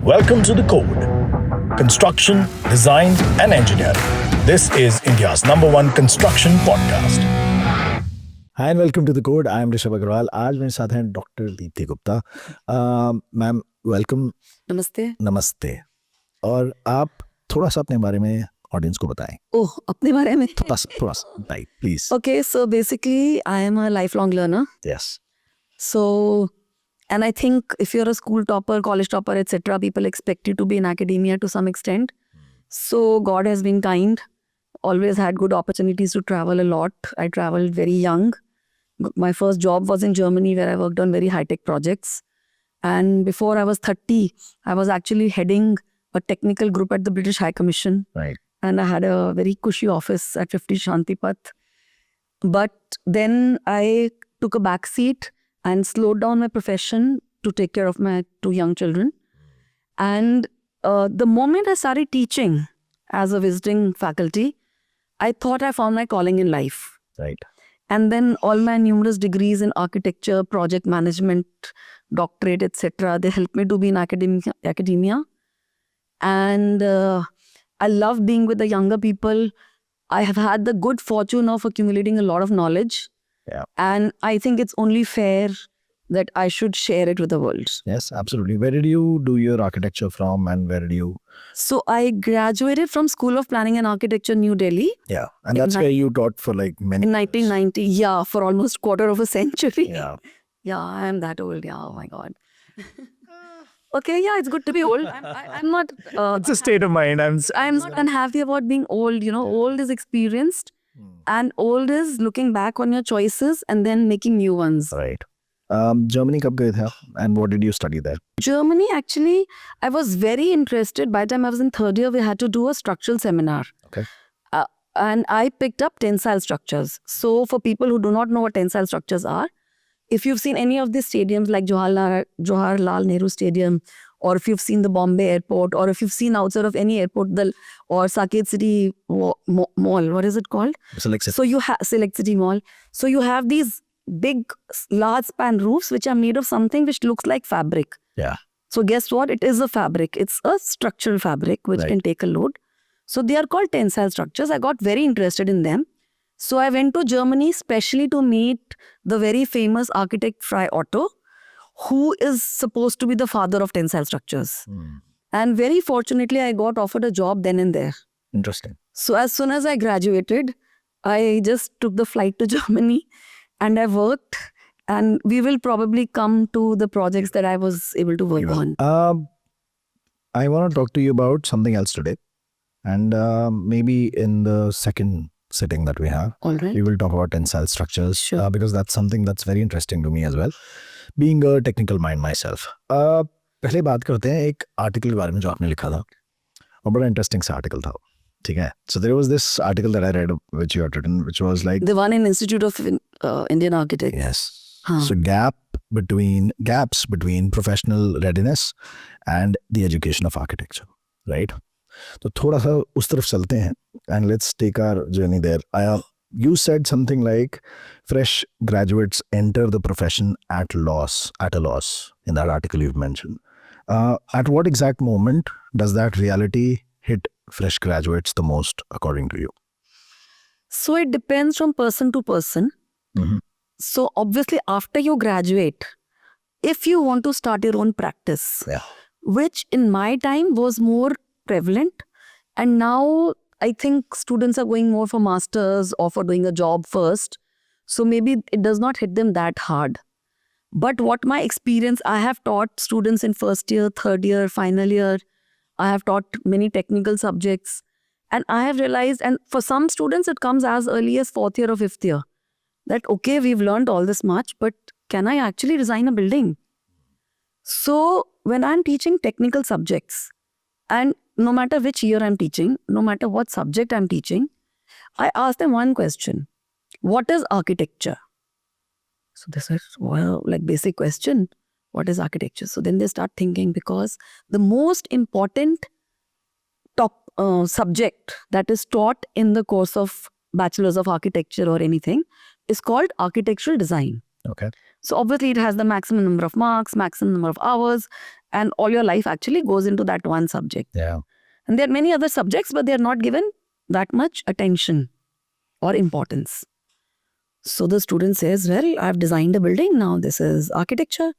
Welcome to The Code. Construction, design and engineering. This is India's #1 construction podcast. Hi and welcome to The Code. I am Rishabh Agarwal. आज मेरे साथ हैं doctor Deepti Gupta. Ma'am welcome. नमस्ते. नमस्ते. और आप थोड़ा सा अपने बारे में ऑडियंस को बताएं. ओह, अपने बारे में. थोड़ा सा बताइए please. Okay, so basically I am a lifelong learner. Yes. So, and I think if you're a school topper, college topper, etc., people expect you to be in academia to some extent. So God has been kind. Always had good opportunities to travel a lot. I traveled very young. My first job was in Germany where I worked on very high-tech projects. And before I was 30, I was actually heading a technical group at the British High Commission. Right. And I had a very cushy office at 50 Shantipath. But then I took a back seat and slowed down my profession to take care of my 2 young children. And the moment I started teaching as a visiting faculty, I thought I found my calling in life. Right. And then all my numerous degrees in architecture, project management, doctorate, etc., they helped me to be in academia. And I love being with the younger people. I have had the good fortune of accumulating a lot of knowledge. Yeah. And I think it's only fair that I should share it with the world. Yes, absolutely. Where did you do your architecture from and where did you? So I graduated from School of Planning and Architecture, New Delhi Yeah. And that's where you taught for like many in 1990. Yeah, for almost quarter of a century. Yeah. Yeah, I am that old. Yeah, oh my God. Okay, yeah, it's good to be old. I'm not. It's a state of mind. I'm not unhappy about being old. You know, old is experienced, and old is looking back on your choices and then making new ones. Right. Germany कब गए थे आप? And what did you study there? Germany, actually, I was very interested. By the time I was in 3rd year, we had to do a structural seminar. Okay. And I picked up tensile structures. So for people who do not know what tensile structures are, if you've seen any of these stadiums like Jawaharlal Nehru Stadium, or if you've seen the Bombay Airport, or if you've seen outside of any airport, or Saket City Mall, what is it called? Select City. So you have Select City Mall. So you have these big, large span roofs which are made of something which looks like fabric. Yeah. So guess what? It is a fabric. It's a structural fabric which Right. can take a load. So they are called tensile structures. I got very interested in them. So I went to Germany specially to meet the very famous architect Frei Otto, who is supposed to be the father of tensile structures. And very fortunately, I got offered a job then and there. Interesting. So as soon as I graduated, I just took the flight to Germany and I worked. And we will probably come to the projects that I was able to work on. I want to talk to you about something else today. And maybe in the second sitting that we have, All right. we will talk about tensile structures. Sure. Because that's something that's very interesting to me as well. Being a technical mind myself. पहले बात करते हैं एक article के बारे में जो आपने लिखा था और बड़ा इंटरेस्टिंग सा आर्टिकल था. ठीक है. So there was this article that I read which you had written which was like The one in Institute of Indian Architects. yes. Huh. So gaps between professional readiness and the education of architecture, right? तो थोड़ा सा उस तरफ चलते हैं and let's take our journey there. You said something like fresh graduates enter the profession at a loss in that article you've mentioned. At what exact moment does that reality hit fresh graduates the most according to you? So it depends from person to person. Mm-hmm. So obviously after you graduate, if you want to start your own practice, Yeah. which in my time was more prevalent, and now I think students are going more for masters or for doing a job first. So maybe it does not hit them that hard. But what my experience, I have taught students in 1st year, 3rd year, final year. I have taught many technical subjects. And I have realized, and for some students, it comes as early as 4th year or 5th year, that, okay, we've learned all this much, but can I actually design a building? So when I'm teaching technical subjects, and no matter which year I'm teaching, no matter what subject I'm teaching, I ask them one question. What is architecture? So they said, well, like basic question, what is architecture? So then they start thinking, because the most important subject that is taught in the course of Bachelor's of Architecture or anything is called architectural design. Okay. So obviously it has the maximum number of marks, maximum number of hours, And all your life actually goes into that one subject. Yeah. And there are many other subjects, but they are not given that much attention or importance. So the student says, well, I've designed a building. Now this is architecture.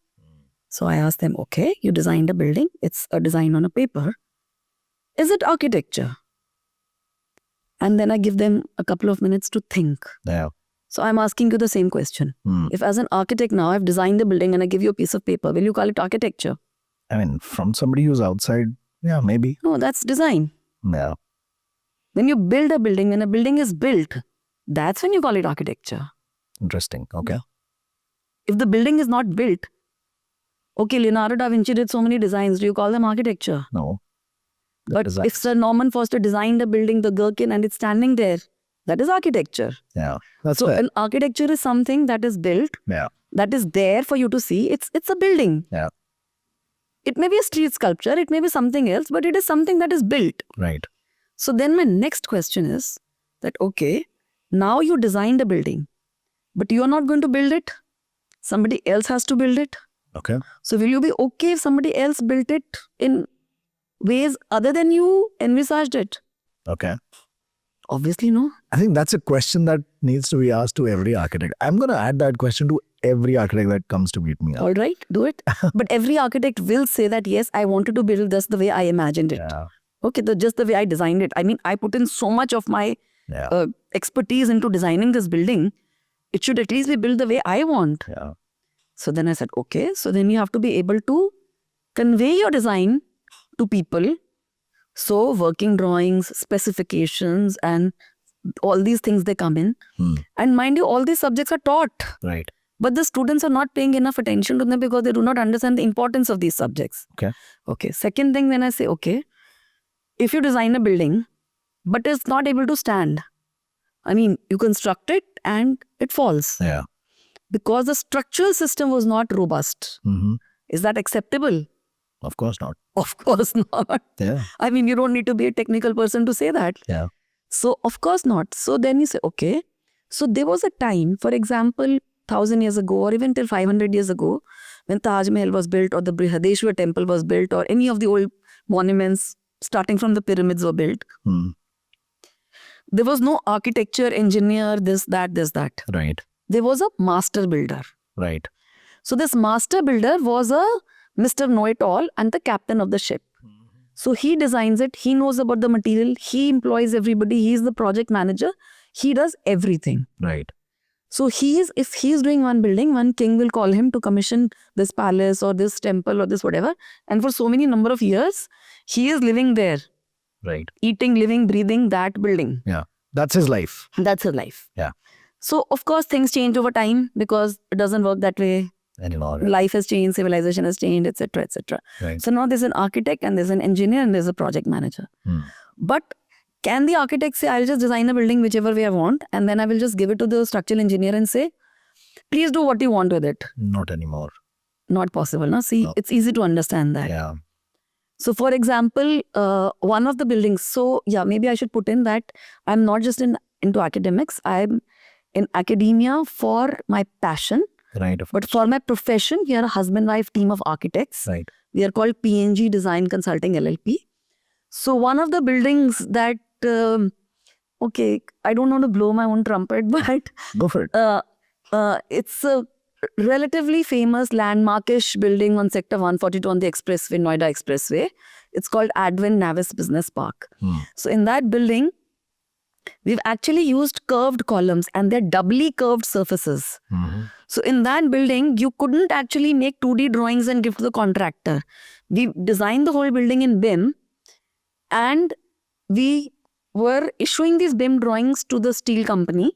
So I ask them, okay, you designed a building. It's a design on a paper. Is it architecture? And then I give them a couple of minutes to think. Yeah. So I'm asking you the same question. If as an architect now I've designed a building and I give you a piece of paper, will you call it architecture? I mean, from somebody who's outside, yeah, maybe. No, that's design. Yeah. When you build a building, when a building is built, that's when you call it architecture. Interesting. Okay. If the building is not built, okay, Leonardo da Vinci did so many designs, do you call them architecture? No. But if Sir Norman Foster designed a building, the Gherkin, and it's standing there, that is architecture. Yeah. That's So fair. an architecture is something that is built, Yeah. that is there for you to see. It's a building. Yeah. It may be a street sculpture, it may be something else, but it is something that is built. Right. So then my next question is that, okay, now you designed a building, but you are not going to build it. Somebody else has to build it. Okay. So will you be okay if somebody else built it in ways other than you envisaged it? Okay. Obviously no. I think that's a question that needs to be asked to every architect. I'm going to add that question to every architect that comes to meet me. All right, do it. But every architect will say that, yes, I wanted to build this the way I imagined it. Yeah. Okay, just the way I designed it. I mean, I put in so much of my Yeah. expertise into designing this building. It should at least be built the way I want. Yeah. So then I said, okay, so then you have to be able to convey your design to people. So working drawings, specifications, and all these things, they come in. And mind you, all these subjects are taught. Right. But the students are not paying enough attention to them because they do not understand the importance of these subjects. Okay. Okay. Second thing, when I say, okay, if you design a building, but it's not able to stand, I mean, you construct it and it falls Yeah. because the structural system was not robust. Mm-hmm. Is that acceptable? Of course not. Of course not. Yeah. I mean, you don't need to be a technical person to say that. Yeah. So, of course not. So then you say, okay. So there was a time, for example, 1,000 years ago or even till 500 years ago, when Taj Mahal was built or the Brihadeshwar temple was built or any of the old monuments starting from the pyramids were built. There was no architecture, engineer, this, that. Right. There was a master builder. Right. So this master builder was a Mr. Know-it-all and the captain of the ship. So he designs it, he knows about the material, he employs everybody, he is the project manager, he does everything. Right. So if he is doing one building, one king will call him to commission this palace or this temple or this whatever. And for so many number of years, he is living there, Right. eating, living, breathing that building. Yeah. That's his life. That's his life. Yeah. So of course things change over time because it doesn't work that way. Anymore. Life has changed, civilization has changed, etc., etc. Right. So now there's an architect and there's an engineer and there's a project manager. But can the architect say, I'll just design a building whichever way I want and then I will just give it to the structural engineer and say, please do what you want with it? Not anymore. Not possible. No? See, No. it's easy to understand that. Yeah. So for example, one of the buildings, so yeah, maybe I should put in that I'm not just into academics, I'm in academia for my passion. Right. But for my profession, we are a husband-wife team of architects. Right. We are called PNG Design Consulting LLP. So one of the buildings that, okay, I don't want to blow my own trumpet, but Go for it. it's a relatively famous landmarkish building on Sector 142 on the expressway, Noida Expressway. It's called Advent Navis Business Park. So in that building, we've actually used curved columns and they're doubly curved surfaces. So in that building, you couldn't actually make 2D drawings and give to the contractor. We designed the whole building in BIM and we were issuing these BIM drawings to the steel company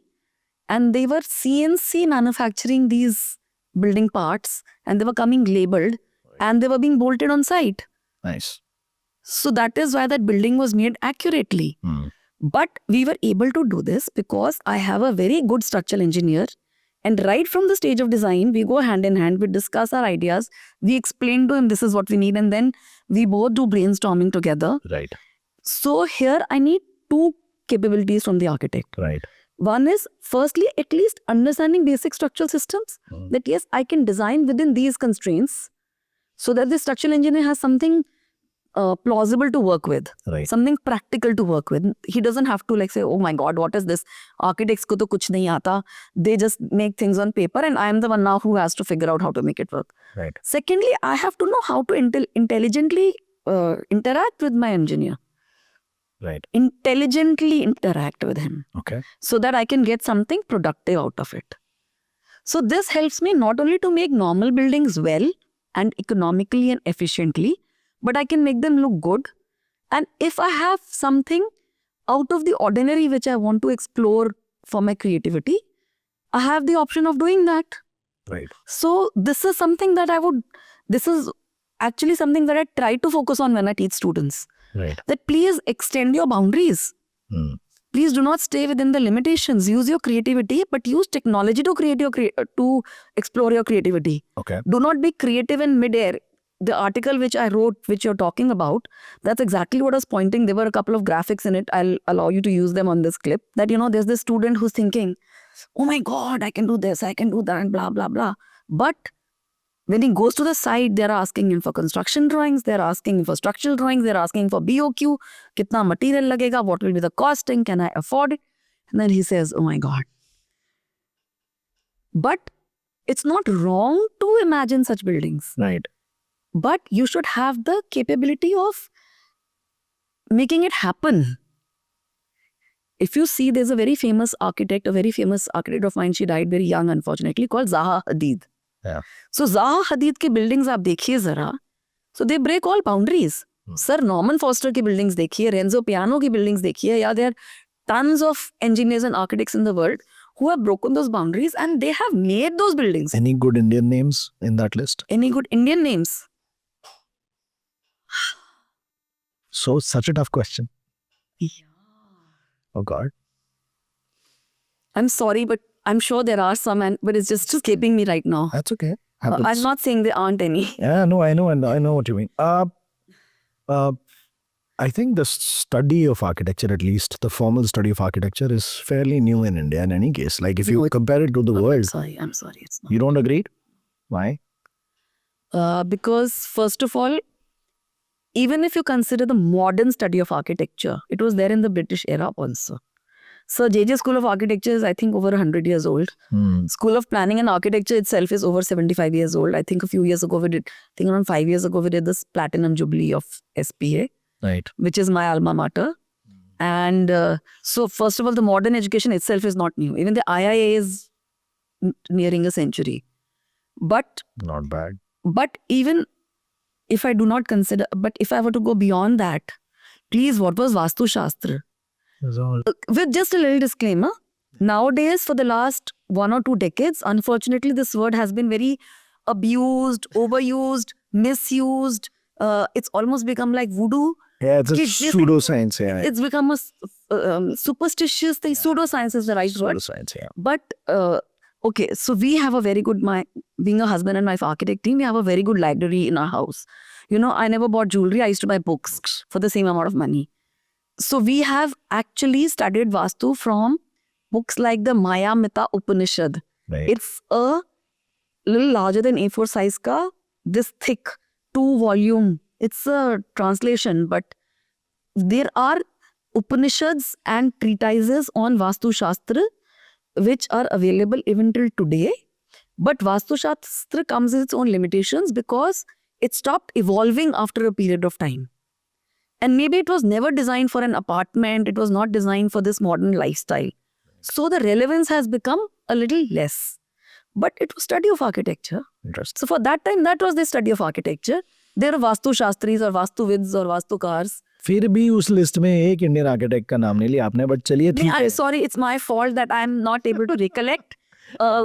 and they were CNC manufacturing these building parts and they were coming labeled and they were being bolted on site. Nice. So that is why that building was made accurately. But we were able to do this because I have a very good structural engineer. And right from the stage of design, we go hand in hand, we discuss our ideas, we explain to him this is what we need, and then we both do brainstorming together. Right. So here I need two capabilities from the architect. Right. One is, firstly, at least understanding basic structural systems, that yes, I can design within these constraints. so that the structural engineer has something plausible to work with, Right. something practical to work with. He doesn't have to like say, oh my God, what is this? Architects ko to kuch nahi aata. They just make things on paper and I am the one now who has to figure out how to make it work. Right. Secondly, I have to know how to intelligently interact with my engineer. Right. Intelligently interact with him Okay. so that I can get something productive out of it. So this helps me not only to make normal buildings well and economically and efficiently, but I can make them look good. And if I have something out of the ordinary which I want to explore for my creativity, I have the option of doing that. Right. So this is something that this is actually something that I try to focus on when I teach students. Right. That please extend your boundaries. Hmm. Please do not stay within the limitations. Use your creativity, but use technology to create your to explore your creativity. Okay. Do not be creative in midair. The article which I wrote, which you're talking about, that's exactly what I was pointing. There were a couple of graphics in it. I'll allow you to use them on this clip. That, there's this student who's thinking, oh my God, I can do this, I can do that, and blah, blah, blah. But when he goes to the site, they're asking him for construction drawings, they're asking him for structural drawings, they're asking for BOQ, kitna material lagega, what will be the costing, can I afford it? And then he says, oh my God. But it's not wrong to imagine such buildings. Right. But you should have the capability of making it happen. If you see, there's a very famous architect of mine, she died very young, unfortunately, called Zaha Hadid. Yeah. So Zaha Hadid ke buildings aap dekhiye zara. So they break all boundaries. Sir Norman Foster ki buildings dekhiye, Renzo Piano ki buildings dekhiye. Yeah, there are tons of engineers and architects in the world who have broken those boundaries and they have made those buildings. Any good Indian names in that list? Any good Indian names? So such a tough question. Yeah. Oh God. I'm sorry, but I'm sure there are some, but it's just escaping me right now. That's okay. I'm Happens. not saying there aren't any. Yeah, no, I know, and I know what you mean. I think the study of architecture, at least the formal study of architecture, is fairly new in India in any case. Like if you compare it to the world, I'm sorry, it's not. you don't agree? Why? Because first of all, even if you consider the modern study of architecture, it was there in the British era also. So JJ School of Architecture is, I think, over 100 years old. School of Planning and Architecture itself is over 75 years old. I think a few years ago around 5 years ago, we did this Platinum Jubilee of SPA, Right. which is my alma mater. And so first of all, the modern education itself is not new. Even the IIA is nearing a century. But Not bad. even if I do not consider, but if I were to go beyond that, please, what was Vastu Shastra? With just a little disclaimer, nowadays for the last 1 or 2 decades, unfortunately, this word has been very abused, overused, misused. It's almost become like voodoo. Yeah, it's a Kids just- pseudoscience. Yeah. It's become a superstitious thing. Pseudoscience is the right word. Pseudoscience, yeah. But, okay, so we have a very good, being a husband and wife architect team, we have a very good library in our house. I never bought jewelry. I used to buy books for the same amount of money. So we have actually studied Vastu from books like the Maya Mita Upanishad. Right. It's a little larger than A4 size ka, this thick 2-volume. It's a translation, but there are Upanishads and treatises on Vastu Shastra which are available even till today. But Vastu Shastra comes with its own limitations because it stopped evolving after a period of time. And maybe it was never designed for an apartment. It was not designed for this modern lifestyle. So the relevance has become a little less. But it was study of architecture. Interesting. So for that time, that was the study of architecture. There are Vastu Shastris or Vastu Vids or Vastu Cars. फिर भी उस list में एक Indian architect का नाम नहीं लिया आपने, बट चलिए ठीक है. Sorry, it's my fault that I'm not able to recollect.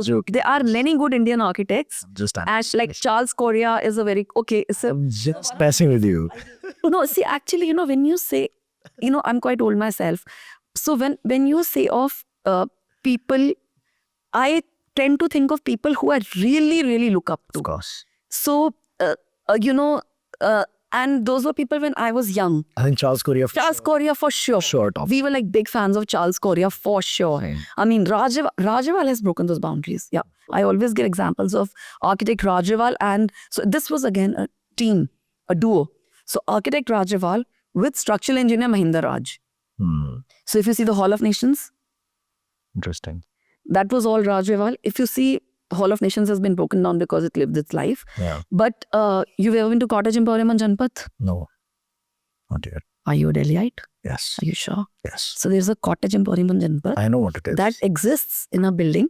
Joke. There are many good Indian architects. Just Ash, like Charles Correa is a very, okay. It's a, I'm just messing with you. no, see, actually, when you say, I'm quite old myself. So when you say of people, I tend to think of people who I really, really look up to. Of course. So, and those were people when I was young. I think Charles Correa. Charles Correa for sure. Sure, top. We were like big fans of Charles Correa for sure. Right. I mean, Rajewal has broken those boundaries. Yeah. I always give examples of architect Rajewal. And so this was again team, a duo. So architect Raj Raval with structural engineer Mahinder Raj. So if you see the Hall of Nations, Interesting. that was all Raj Raval. If you see, Hall of Nations has been broken down because it lived its life. Yeah. But you've ever been to Cottage Emporium on Janpath? No. Not yet. Are you a Delhiite? Yes. Are you sure? Yes. So there's a Cottage Emporium on Janpath I know what it is. that exists in a building,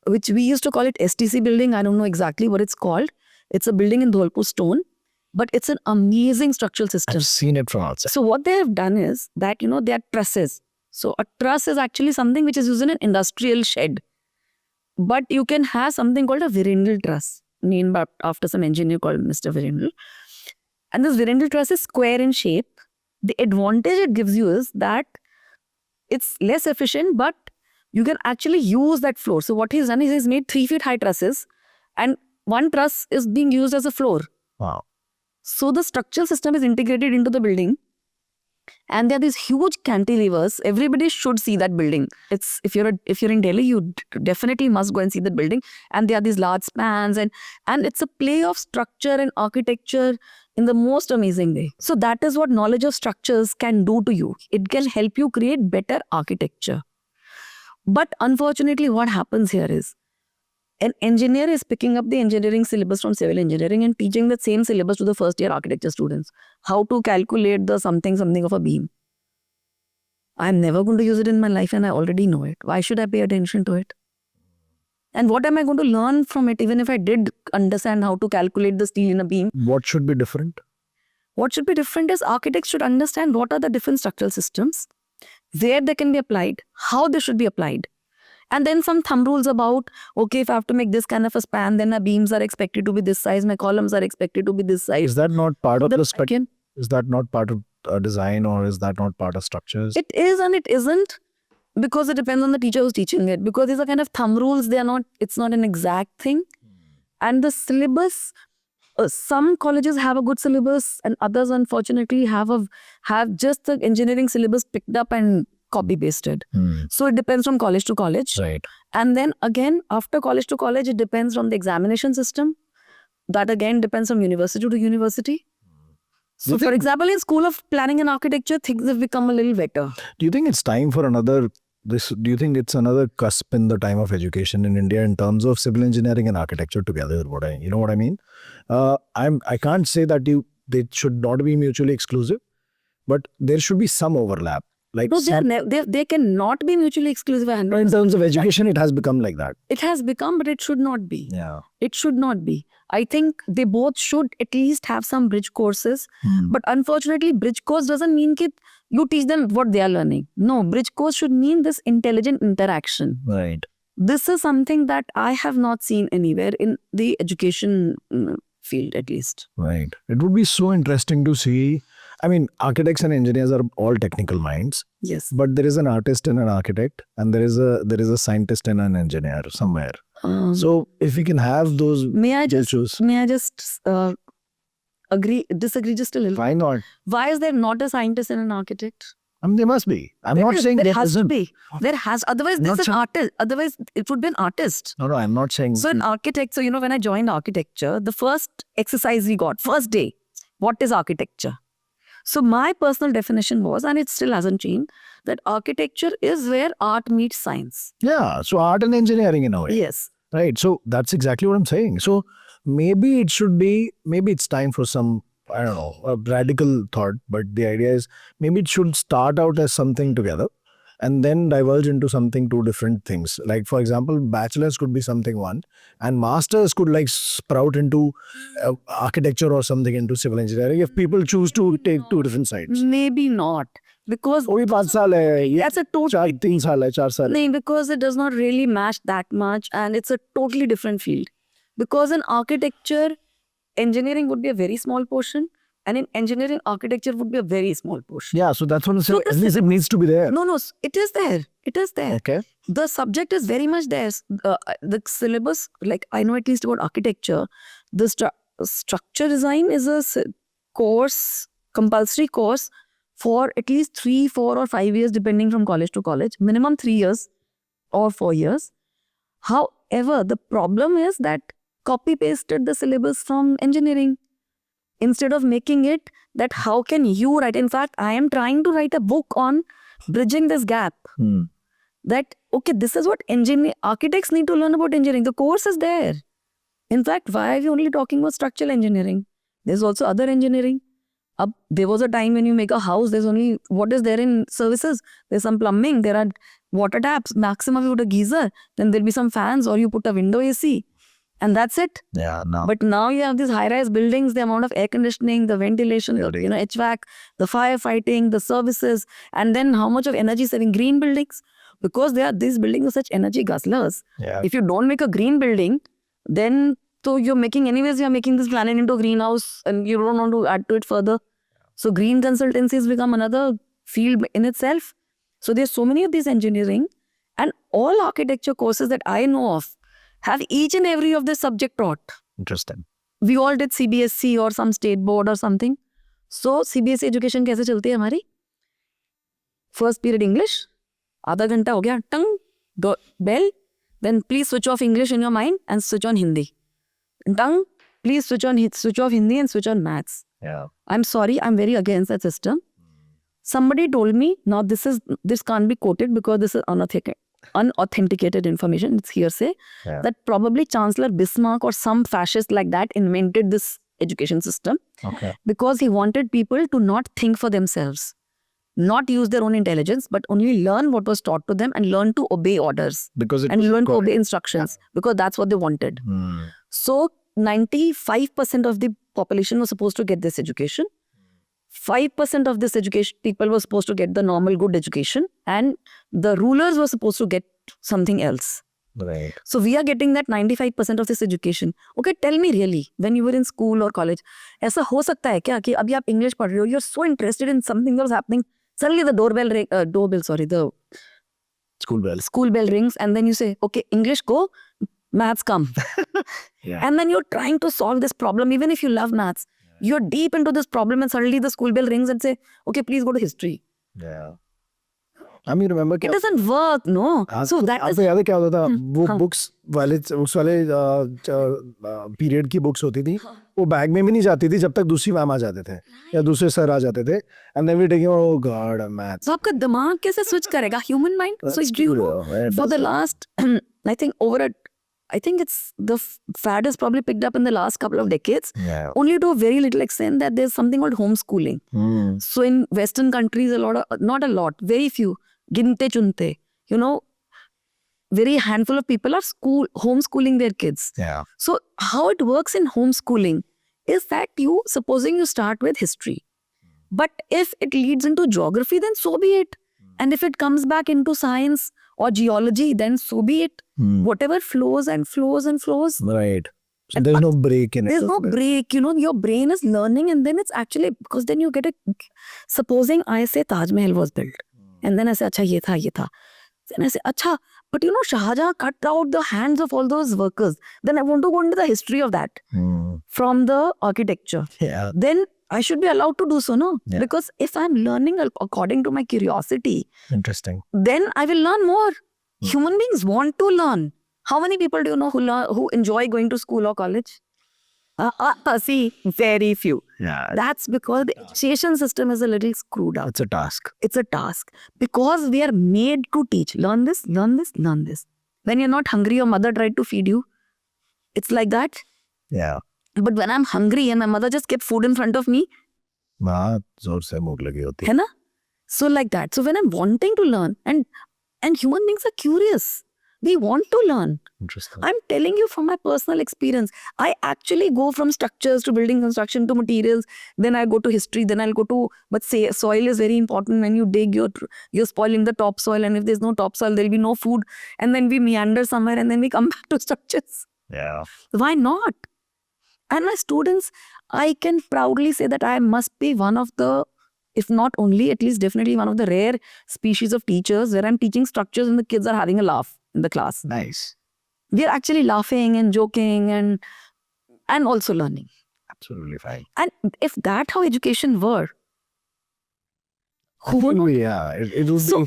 which we used to call it STC building. I don't know exactly what it's called. It's a building in Dholpur stone, but it's an amazing structural system. I've seen it from outside. So what they have done is that, they are trusses. So a truss is actually something which is used in an industrial shed. But you can have something called a Virendal truss, named after some engineer called Mr. Virendal. And this Virendal truss is square in shape. The advantage it gives you is that it's less efficient, but you can actually use that floor. So what he's done is he's made 3 feet high trusses, and one truss is being used as a floor. Wow. So the structural system is integrated into the building, and there are these huge cantilevers. Everybody should see that building. It's if you're in Delhi, you definitely must go and see that building. And there are these large spans, and it's a play of structure and architecture in the most amazing way. So that is what knowledge of structures can do to you. It can help you create better architecture. But unfortunately, what happens here is an engineer is picking up the engineering syllabus from civil engineering and teaching that same syllabus to the first year architecture students. How to calculate the something of a beam. I'm never going to use it in my life and I already know it. Why should I pay attention to it? And what am I going to learn from it even if I did understand how to calculate the steel in a beam? What should be different? What should be different is architects should understand what are the different structural systems, where they can be applied, how they should be applied. And then some thumb rules about, okay, if I have to make this kind of a span, then my beams are expected to be this size, my columns are expected to be this size. Is that not part of the spec? Again, Is that not part of design, or is that not part of structures? it is and it isn't, because it depends on the teacher who's teaching it. Because these are kind of thumb rules, it's not an exact thing. And the syllabus, some colleges have a good syllabus and others unfortunately have just the engineering syllabus picked up and copy pasted. So it depends from college to college. Right. And then again, after college to college, it depends from the examination system. That again depends from university to university. So for example, in School of Planning and Architecture, things have become a little better. Do you think it's time for another do you think it's another cusp in the time of education in India in terms of civil engineering and architecture together? You know what I mean? I can't say that they should not be mutually exclusive, but there should be some overlap. Like No, they cannot be mutually exclusive. in terms of education, it has become like that. It has become, but it should not be. Yeah. It should not be. I think they both should at least have some bridge courses. But unfortunately, bridge course doesn't mean that you teach them what they are learning. No, bridge course should mean this intelligent interaction. Right. This is something that I have not seen anywhere in the education field, at least. Right. It would be so interesting to see. I mean, architects and engineers are all technical minds, Yes. but there is an artist and an architect, and there is a scientist and an engineer somewhere. So if we can have those, May I just choose. disagree just a little? Why not? Why is there not a scientist and an architect? I mean, there must be. I'm not saying there has to isn't. be. There has. Otherwise, Not this is an saying- artist. Otherwise, it would be an artist. No, I'm not saying. So an architect. So when I joined architecture, the first exercise we got, first day, what is architecture? So my personal definition was, and it still hasn't changed, that architecture is where art meets science. Yeah. So art and engineering in a way. Yes. Right. So that's exactly what I'm saying. So maybe it's time for some, I don't know, a radical thought, but the idea is maybe it should start out as something together and then diverge into something two different things. Like, for example, bachelor's could be something one and masters could like sprout into architecture or something into civil engineering if people choose to take two different sides. Maybe not. Because वो भी 5 साल है, ये that's a total 3 साल है, 4 साल है. No, because it does not really match that much and it's a totally different field. Because in architecture, engineering would be a very small portion and in engineering, architecture would be a very small portion. Yeah, so that's what I'm saying. So At least it needs to be there. No, it is there. It is there. Okay. The subject is very much there. The syllabus, like I know at least about architecture, the structure design is a course, compulsory course for at least 3, 4 or 5 years depending from college to college, minimum 3 years or 4 years. However, the problem is that copy pasted the syllabus from engineering. instead of making it that how can you write. In fact, I am trying to write a book on bridging this gap. That, okay, this is what architects need to learn about engineering. The course is there. In fact, why are we only talking about structural engineering? There's also other engineering. There was a time when you make a house, there's only, what is there in services? There's some plumbing, there are water taps, maximum you put a geyser, then there'll be some fans, or you put a window AC. And that's it. Yeah, no. But now you have these high-rise buildings, the amount of air conditioning, the ventilation, HVAC, the firefighting, the services, and then how much of energy saving green buildings. Because these buildings are such energy guzzlers. Yeah. If you don't make a green building, then so you're making this planet into a greenhouse and you don't want to add to it further. So green consultancies become another field in itself. So there's so many of these engineering, and all architecture courses that I know of have each and every of this subject taught. Interesting. We all did CBSE or some state board or something. So CBSE education कैसे चलती है हमारी? First period English, आधा घंटा हो गया, टंग, bell, then please switch off English in your mind and switch on Hindi. Tongue, please switch off Hindi and switch on maths. Yeah. I'm sorry, I'm very against that system. Somebody told me, now this can't be quoted because this is unauthenticated information, it's hearsay, that probably Chancellor Bismarck or some fascist like that invented this education system. Okay. Because he wanted people to not think for themselves, not use their own intelligence, but only learn what was taught to them and learn to obey orders. Because and learn to obey instructions, because that's what they wanted. So 95% of the population was supposed to get this education. 5% of this education people were supposed to get the normal good education, and the rulers were supposed to get something else. Right. So we are getting that 95% of this education. Okay, tell me really, when you were in school or college, ऐसा हो सकता है क्या कि अभी आप English पढ़ रहे हो, you're so interested in something that was happening, suddenly the school bell rings, and then you say, okay, English go, maths come. Yeah. And then you're trying to solve this problem, even if you love maths. You're deep into this problem, and suddenly the school bell rings and say, okay, please go to history. Yeah. I mean, remember It doesn't work, no. So that is... याद है क्या होता था, वो books वाले period की books होती थी, वो बैग में भी नहीं जाती थी जब तक दूसरी मैम आ जाते थे या दूसरे सर आ जाते थे, and then we taking, oh god, maths. So आपका दिमाग कैसे स्विच करेगा? Human mind. So for the last, I think it's the fad has probably picked up in the last couple of decades. Yeah. Only to a very little extent that there's something called homeschooling. So in Western countries, very few, ginte chunte, very handful of people are homeschooling their kids. Yeah. So how it works in homeschooling is that supposing you start with history, but if it leads into geography, then so be it. And if it comes back into science or geology, then so be it. Whatever flows and flows and flows. Right. So there's no break in it. There's no break. Your brain is learning, and then it's actually, because then you get supposing I say Taj Mahal was built. And then I say, acha, ye tha. Then I say, acha, but Shah Jahan cut out the hands of all those workers. Then I want to go into the history of that from the architecture. Yeah. Then I should be allowed to do so, no? Yeah. Because if I'm learning according to my curiosity, Interesting. then I will learn more. Human beings want to learn. How many people do you know who enjoy going to school or college? See, very few. Yeah. That's because the education system is a little screwed up. It's a task. It's a task. Because we are made to teach. Learn this, learn this, learn this. When you're not hungry, your mother tried to feed you. It's like that. Yeah. But when I'm hungry and my mother just kept food in front of me, बहुत जोर से भूख लगी होती है ना? So like that. So when I'm wanting to learn, and human beings are curious. We want to learn. Interesting. I'm telling you from my personal experience. I actually go from structures to building construction to materials. Then I go to history. Then I'll go to, but say soil is very important. When you dig, you're spoiling the topsoil. And if there's no topsoil, there'll be no food. And then we meander somewhere and then we come back to structures. Yeah. Why not? And my students, I can proudly say that I must be one of the, if not only, at least definitely one of the rare species of teachers where I'm teaching structures and the kids are having a laugh in the class. Nice. We are actually laughing and joking and also learning. Absolutely fine. And if that how education were, who would not? Yeah, it would be. So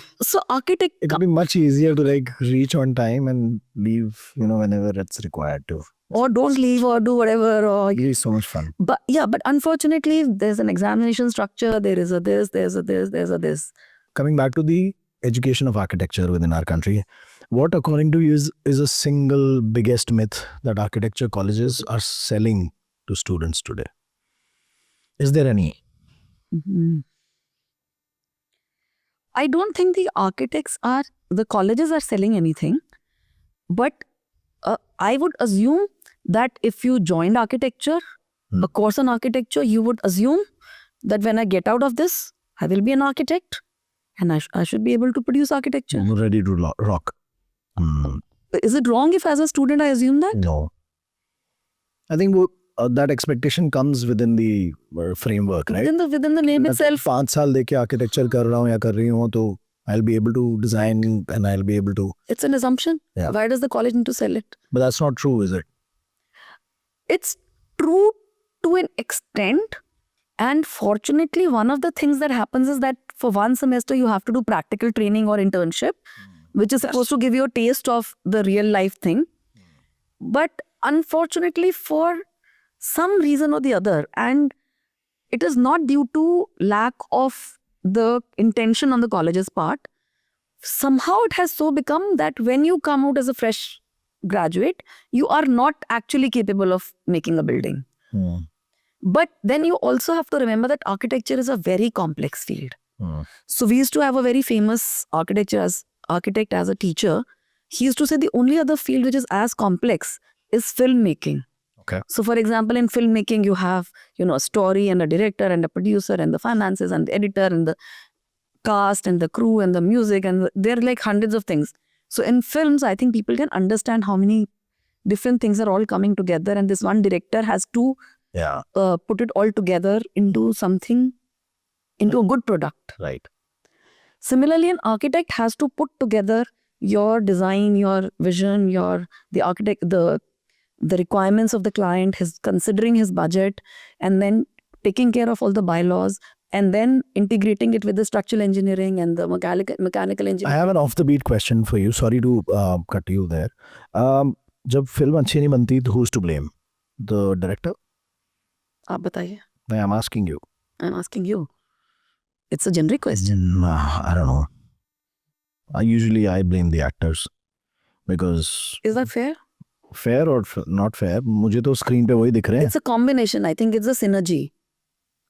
It would be much easier to reach on time and leave, whenever it's required to. or don't leave or do whatever or It is so much fun. but unfortunately there's an examination structure, there is a this, there's a this, there's a this. Coming back to the education of architecture within our country, what according to you is a single biggest myth that architecture colleges are selling to students today? Is there any? Mhm. I don't think the colleges are selling anything, but I would assume that if you joined architecture, a course on architecture, you would assume that when I get out of this, I will be an architect and I should be able to produce architecture. Ready to rock. Is it wrong if as a student I assume that? No. I think that expectation comes within the framework, right? Within the name itself. 5 साल देके architecture कर रहा हूँ या कर रही हूँ तो I'll be able to design and I'll be able to. It's an assumption. Yeah. Why does the college need to sell it? But that's not true, is it? It's true to an extent. And fortunately, one of the things that happens is that for one semester, you have to do practical training or internship, which is supposed to give you a taste of the real life thing. But unfortunately, for some reason or the other, and it is not due to lack of the intention on the college's part, somehow it has so become that when you come out as a fresh graduate, you are not actually capable of making a building. But then you also have to remember that architecture is a very complex field. So we used to have a very famous architect as a teacher. He used to say the only other field which is as complex is filmmaking. Okay. So for example, in filmmaking, you have, a story and a director and a producer and the finances and the editor and the cast and the crew and the music and there are like hundreds of things. So in films, I think people can understand how many different things are all coming together and this one director has to put it all together into something, into a good product. Right. Similarly, an architect has to put together your design, your vision, the requirements of the client, considering his budget, and then taking care of all the bylaws, and then integrating it with the structural engineering and the mechanical engineering. I have an off the beat question for you. Sorry to cut you there. जब film अच्छी नहीं बनती, who's to blame? The director? आप बताइए. I'm asking you. I'm asking you. It's a generic question. I don't know. Usually I blame the actors because. Is that fair? Fair or not fair? मुझे तो screen पे वही दिख रहे हैं. It's a combination. I think it's a synergy.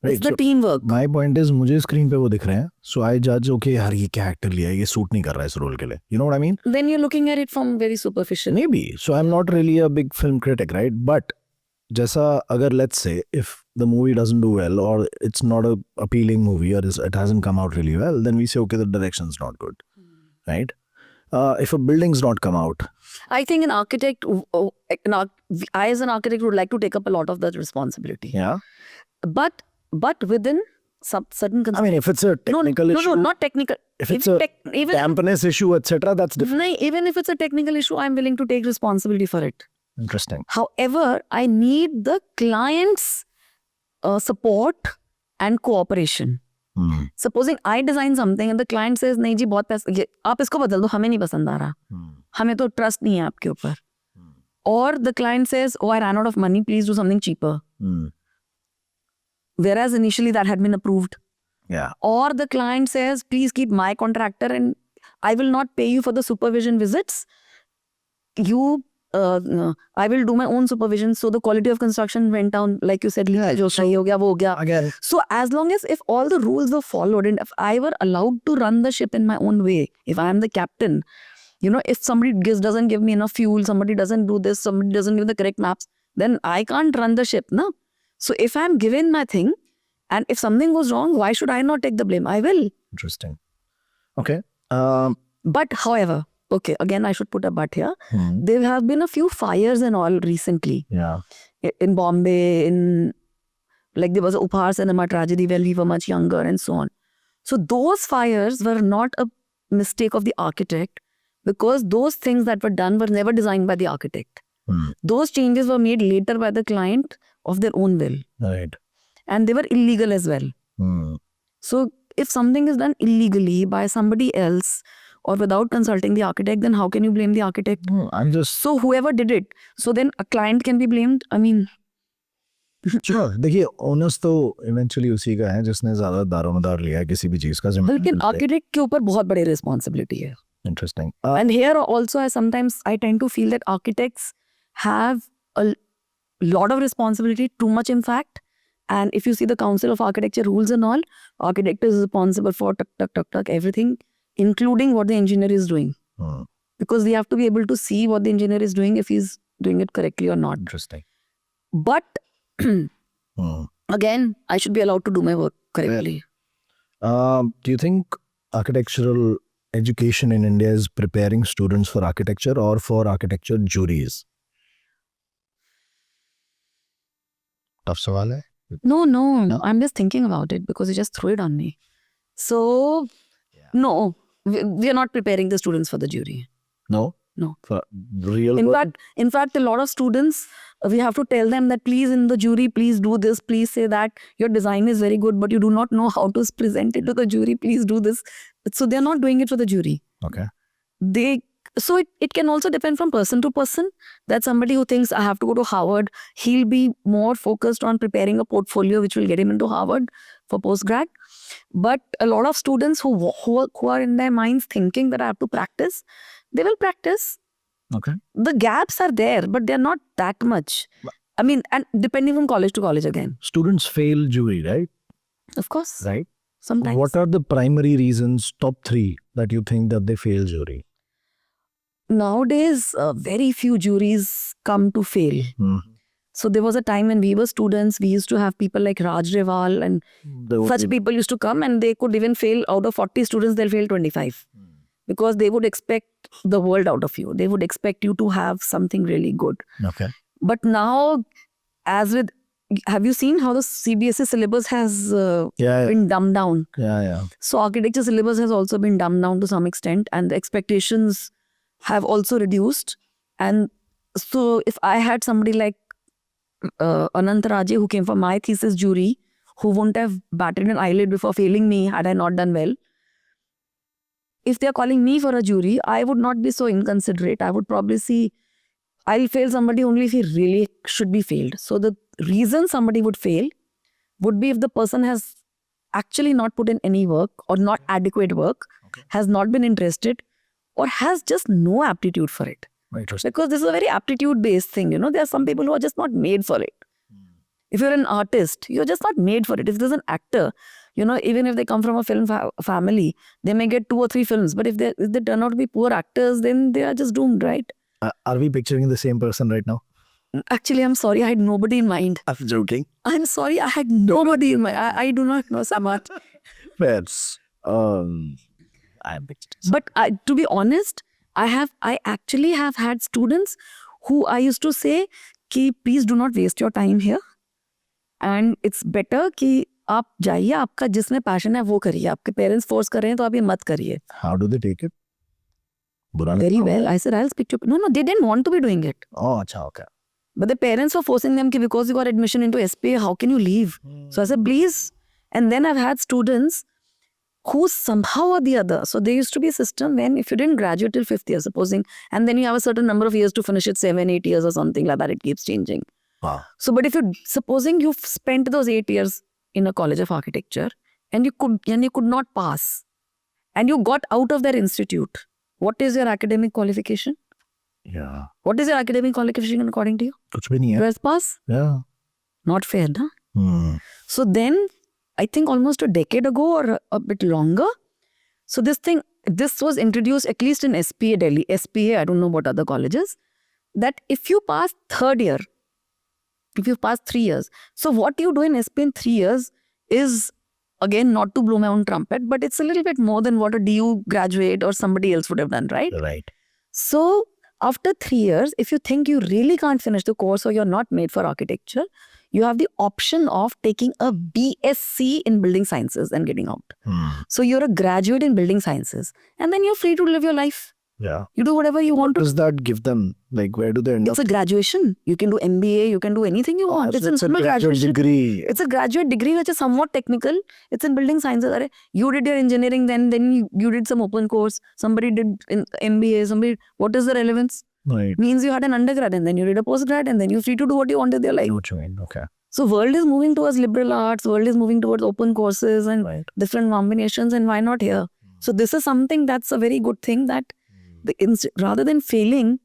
Right, it's the teamwork. My point is मुझे screen पे वो दिख रहे हैं. So I judge, okay, यार ये क्या actor लिया है, ये suit नहीं कर रहा है इस role के लिए. You know what I mean? Then you're looking at it from very superficial. Maybe. So I'm not really a big film critic, right? But जैसा अगर let's say if the movie doesn't do well or it's not a appealing movie or it hasn't come out really well, then we say okay, the direction's not good, right? If a building's not come out. I think I as an architect would like to take up a lot of that responsibility. Yeah. But within certain. I mean, if it's a technical issue. No, not technical. If it's even dampness issue, etc., that's different. No, even if it's a technical issue, I'm willing to take responsibility for it. Interesting. However, I need the client's support and cooperation. Supposing I design something and the client says, नहीं जी बहुत पैसा, आप इसको बदल दो, हमें नहीं पसंद आ रहा, हमें तो trust नहीं है आपके ऊपर. Or the client says, oh, I ran out of money, please do something cheaper. Whereas initially that had been approved. Yeah. Or the client says, please keep my contractor and I will not pay you for the supervision visits. I will do my own supervision. So the quality of construction went down, like you said, jo sahi ho gaya, wo ho gaya. Again. So as long as if all the rules were followed and if I were allowed to run the ship in my own way, if I am the captain, if somebody doesn't give me enough fuel, somebody doesn't do this, somebody doesn't give the correct maps, then I can't run the ship, no? So if I'm given my thing and if something goes wrong, why should I not take the blame? I will. Interesting. Okay. But however, okay, again, I should put a but here. There have been a few fires and all recently. Yeah. In Bombay, like there was a Upahar Cinema tragedy where we were much younger and so on. So those fires were not a mistake of the architect because those things that were done were never designed by the architect. Those changes were made later by the client of their own will. Right. And they were illegal as well. So if something is done illegally by somebody else or without consulting the architect, then how can you blame the architect? No, I'm just So whoever did it, so then a client can be blamed. I mean, sure. देखिए owners तो eventually उसी का है जिसने ज्यादा दारोमदार लिया है किसी भी चीज का लेकिन आर्किटेक्ट के ऊपर बहुत बड़ी रिस्पॉन्सिबिलिटी है. Interesting And here also, I tend to feel that architects have a lot of responsibility, too much in fact. And if you see the Council of Architecture rules and all, architect is responsible for everything, including what the engineer is doing. Because they have to be able to see what the engineer is doing, if he's doing it correctly or not. Interesting But again, I should be allowed to do my work correctly. Do you think architectural education in India is preparing students for architecture or for architecture juries? Tough सवाल है. No, I'm just thinking about it because you just threw it on me. So, no, we are not preparing the students for the jury. No? No. For real In work? fact, a lot of students, we have to tell them that please in the jury, please do this, please say that. Your design is very good, but you do not know how to present it to the jury. Please do this. So they're not doing it for the jury. Okay. So it can also depend from person to person. That somebody who thinks I have to go to Harvard, he'll be more focused on preparing a portfolio which will get him into Harvard for postgrad. But a lot of students who are in their minds thinking that I have to practice, they will practice. Okay. The gaps are there, but they're not that much. I mean, and depending from college to college again. Students fail jury, right? Of course. Right. Sometimes. What are the primary reasons, top 3, that you think that they fail jury? Nowadays, very few juries come to fail. So there was a time when we were students, we used to have people like Raj Reval and such people used to come and they could even fail. Out of 40 students, they'll fail 25. Because they would expect the world out of you. They would expect you to have something really good. Okay. But now, have you seen how the CBSE syllabus has been dumbed down? Yeah. So architecture syllabus has also been dumbed down to some extent and the expectations have also reduced. And so if I had somebody like Anant Raje who came for my thesis jury, who wouldn't have batted an eyelid before failing me had I not done well, if they're calling me for a jury, I would not be so inconsiderate. I would probably see, I'll fail somebody only if he really should be failed. So the reason somebody would fail would be if the person has actually not put in any work or not adequate work, has not been interested, or has just no aptitude for it. Interesting. Because this is a very aptitude-based thing, there are some people who are just not made for it. If you're an artist, you're just not made for it. If there's an actor, even if they come from a film family, they may get 2 or 3 films. But if they turn out to be poor actors, then they are just doomed, right? Are we picturing the same person right now? Actually, I'm sorry, I had nobody in mind. I'm joking. I'm sorry, I had nobody in mind. I do not know Samad. Fair. I'm picturing. But to be honest, I actually have had students who I used to say, कि please do not waste your time here. And it's better कि आप जाइए, आपका जिसमें passion है वो करिए. आपके पेरेंट्स फोर्स कर रहे हैं तो आप ये मत करिए. How do they take it? Very well. I said, I'll speak to you. No, they didn't want to be doing it. Oh, acha, okay. But the parents were forcing them, because you got admission into SPA, how can you leave? So I said, please. And then I've had students who somehow or the other, so there used to be a system when if you didn't graduate till 5th year, supposing, and then you have a certain number of years to finish it, 7, 8 years or something like that, it keeps changing. Wow. So, but supposing you've spent those 8 years in a college of architecture and you could not pass and you got out of that institute, what is your academic qualification? Yeah. What is your academic qualification according to you? कुछ भी नहीं है. First pass? Yeah. Not fair, huh? So then, I think almost a decade ago or a bit longer, so this was introduced at least in SPA Delhi, SPA, I don't know what other colleges, that if you pass 3rd year, if you pass 3 years, so what you do in SPA in 3 years is, again, not to blow my own trumpet, but it's a little bit more than what a DU graduate or somebody else would have done, right? Right. So after 3 years, if you think you really can't finish the course or you're not made for architecture, you have the option of taking a BSc in building sciences and getting out. So you're a graduate in building sciences and then you're free to live your life. Yeah. You do whatever you want to. Does that give them, like, where do they end It's a graduation. You can do MBA, you can do anything you want. It's It's a a normal graduate graduation. degree. It's a graduate degree which is somewhat technical. It's in building sciences. Arre, you did your engineering, then you did some open course. Somebody did in MBA. Somebody. What is the relevance? Right. Means you had an undergrad and then you did a postgrad and then you're free to do what you want with your life. Know what you mean. Okay. So world is moving towards liberal arts. World is moving towards open courses and Right. different combinations. And why not here? So this is something that's a very good thing that rather than failing,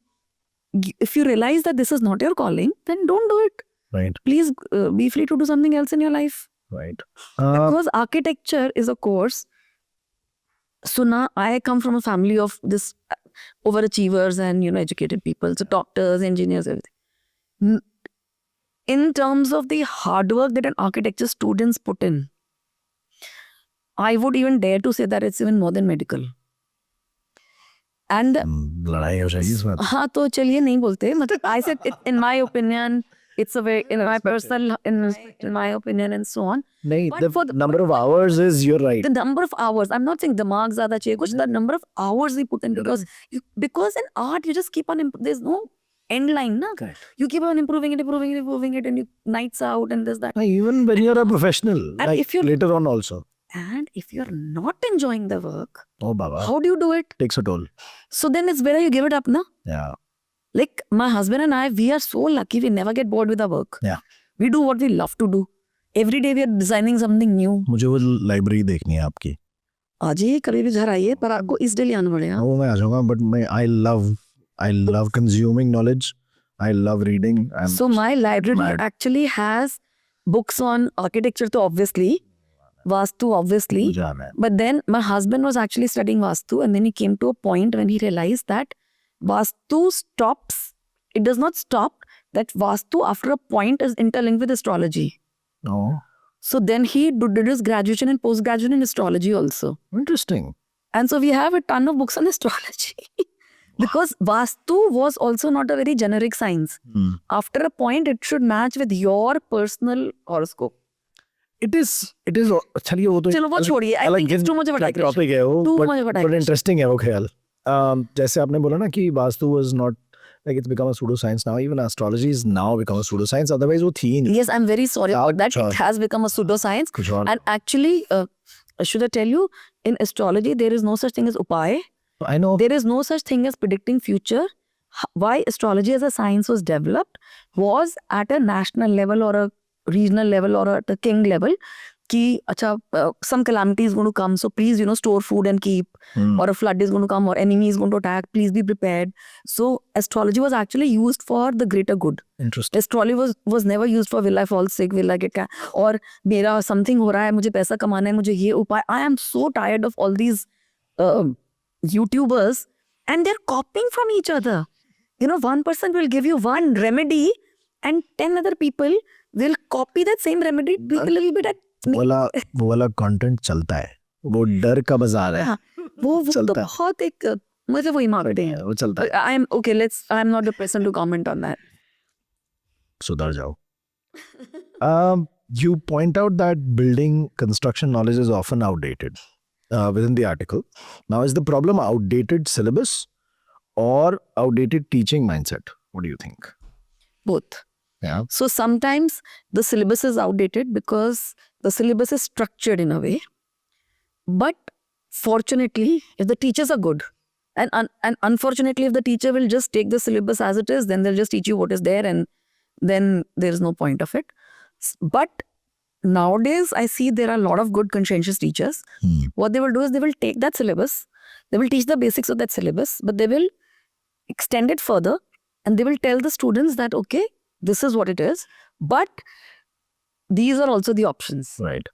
if you realize that this is not your calling, then don't do it. Right. Please be free to do something else in your life. Right. Because architecture is a course. So now I come from a family of this overachievers and educated people. So doctors, engineers, everything. In terms of the hard work that an architecture students put in, I would even dare to say that it's even more than medical. And लड़ाई हो जाएगी इसमें. हाँ तो चलिए नहीं बोलते मतलब I said it, in my opinion it's a very in my personal in my opinion and so on. नहीं, But the for the- number of hours is, you're right. The number of hours, I'm not saying दिमाग ज़्यादा चाहिए कुछ, the number of hours we put in because in art you just keep on there's no end line na. Correct. You keep on improving it and you nights out and this that. Even when you're a professional, And like if you're- later on also. And if you're not enjoying the work, Oh, Baba. how do you do it? Takes a toll. So then it's better you give it up na. Yeah. Like my husband and I, we are so lucky we never get bored with our work. Yeah. We do what we love to do. Every day we are designing something new. मुझे वो library देखनी है आपकी. आ जाइए कभी भी घर आइए पर आपको इस डेली आना पड़ेगा. वो मैं आ जाऊंगा, but I love consuming knowledge. I love reading. So my library mad. actually has books on architecture to obviously, Vastu obviously. मुझे आना है. But then my husband was actually studying Vastu and then he came to a point when he realized that Vastu stops, it does not stop, that Vastu after a point is interlinked with astrology. Oh, So then he did his graduation and post-graduation in astrology also. interesting. And so we have a ton of books on astrology. Because Vastu was also not a very generic science. After a point, it should match with your personal horoscope. It is. चलिए वो तो चलो वो छोड़िए. I think it's too much of a digression. Topic है वो. Too but- much of a but digression. interesting है वो ख्याल. जैसे आपने बोला ना कि vastu was not, like, it's become a pseudoscience now. Even astrology is now become a pseudoscience. Otherwise वो थी ही नहीं. Yes, I'm very sorry about that. Sure. It has become a pseudoscience. कुछ और. And actually, should I tell you, in astrology, there is no such thing as upay. I know. There is no such thing as predicting future. Why astrology as a science was developed was at a national level or a regional level or at a king level. Ki, acha, some calamity is going to come, so please, store food and keep. Or a flood is going to come or enemy is going to attack, please be prepared. So astrology was actually used for the greater good. Interesting. Astrology was never used for will I fall sick, will I get or मेरा something हो रहा है, मुझे पैसा कमाना है, मुझे ये उपाय. I am so tired of all these YouTubers and they're copying from each other. One person will give you one remedy and 10 other people will copy that same remedy, do a little bit at वो वाला content चलता है. वो डर का बाजार है. हाँ, वो तो चलता है. बहुत एक मुझे वही मारते हैं. वो चलता है. I'm not the person to comment on that. सुधर जाओ. You point out that building construction knowledge is often outdated within the article. Now, is the problem outdated syllabus or outdated teaching mindset? What do you think? Both. Yeah. So sometimes the syllabus is outdated because the syllabus is structured in a way. But fortunately, if the teachers are good, and unfortunately, if the teacher will just take the syllabus as it is, then they'll just teach you what is there and then there is no point of it. But nowadays, I see there are a lot of good conscientious teachers. What they will do is they will take that syllabus, they will teach the basics of that syllabus, but they will extend it further and they will tell the students that, okay, this is what it is, but these are also the options. Right.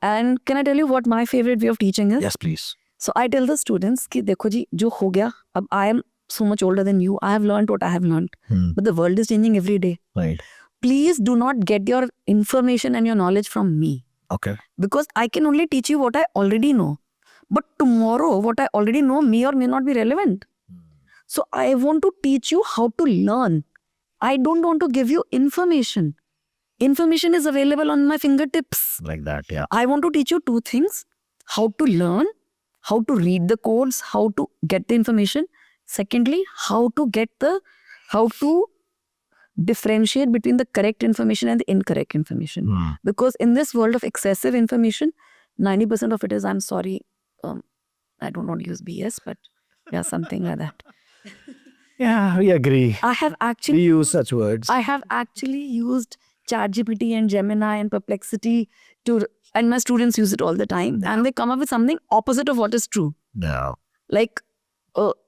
And can I tell you what my favorite way of teaching is? Yes, please. So I tell the students कि देखो जी जो हो गया अब I am so much older than you. I have learned what I have learned. But the world is changing every day. Right. Please do not get your information and your knowledge from me. Okay. Because I can only teach you what I already know. But tomorrow what I already know may or may not be relevant. So I want to teach you how to learn. I don't want to give you information. Information is available on my fingertips. Like that, yeah. I want to teach you two things. How to learn, how to read the codes, how to get the information, Secondly, how to differentiate between the correct information and the incorrect information. Because in this world of excessive information, 90% of it is, I'm sorry, I don't want to use BS, but yeah, something like that. Yeah, we agree. I have We actually use such words. used ChatGPT and Gemini and Perplexity and my students use it all the time, and they come up with something opposite of what is true. No. Like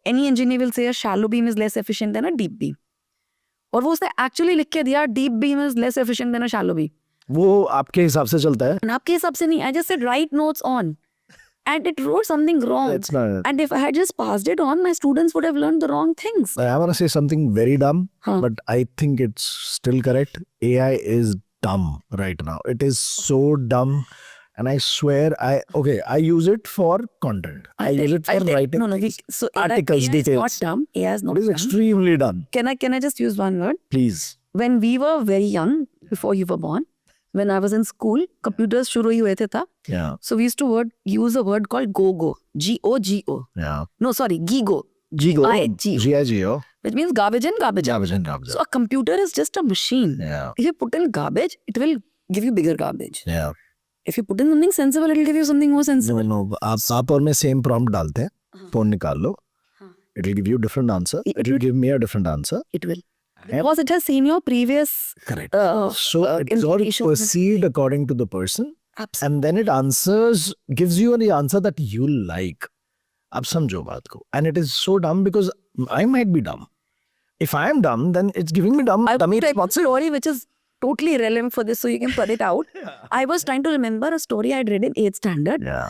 any engineer will say a shallow beam is less efficient than a deep beam. और वो उसने actually लिख के दिया deep beam is less efficient than a shallow beam. वो आपके हिसाब से चलता है? And आपके हिसाब से नहीं. I just said write notes on. And it wrote something wrong. It's not. And if I had just passed it on, my students would have learned the wrong things. I want to say something very dumb, Huh. but I think it's still correct. AI is dumb right now. It is so dumb. And I swear, I use it for content. I use it for writing So articles, AI details. is not dumb. AI is not It is dumb. extremely dumb. Can I just use one word? Please. When we were very young, before you were born, when I was in school, computers शुरू ही हुए थे था. Yeah. So we used to use a word called GOGO. G-O-G-O. Yeah. No, sorry, GIGO. Gigo. G-I-G-O. G-I-G-O. Which means garbage in, garbage out. Garbage. So a computer is just a machine. Yeah. If you put in garbage, it will give you bigger garbage. Yeah. If you put in something sensible, it will give you something more sensible. No. आप और मैं same prompt डालते हैं. Phone निकाल लो. It will give you different answer. It will give me a different answer. It will. Because it has seen your previous Correct. So it's all information. perceived according to the person. Absolutely. And then it gives you the answer that you like. अब समझो बात को. And it is so dumb because I might be dumb. If I am dumb, then it's giving me dummy I'll tell you a responses. story which is totally relevant for this, so you can put it out. I was trying to remember a story I'd read in 8th standard. Yeah.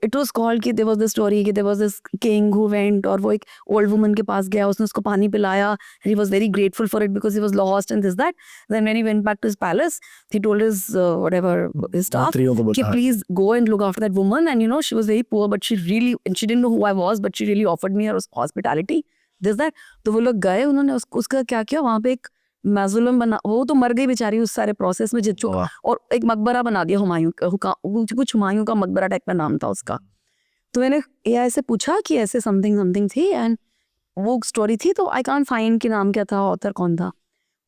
It was called कि there was this story कि there was this king who went, और वो एक old woman के पास गया, उसने उसको पानी पिलाया, and he was very grateful for it because he was lost and this that. Then when he went back to his palace, he told his his staff मंत्रियों को कि बोला, please go and look after that woman, and she was very poor, but she didn't know who I was, but she really offered me her hospitality. This that. तो वो लोग गए, उन्होंने उसका क्या किया, वहाँ पे एक मैजुलम बना, वो तो मर गई बेचारी उस सारे प्रोसेस में जित चुका, और एक मकबरा बना दिया हुमायूं का, कुछ हुमायूं का मकबरा टाइप का नाम था उसका. तो मैंने एआई से पूछा कि ऐसे समथिंग थी, एंड वो स्टोरी थी, तो आई कांट फाइंड कि नाम क्या था, ऑथर कौन था.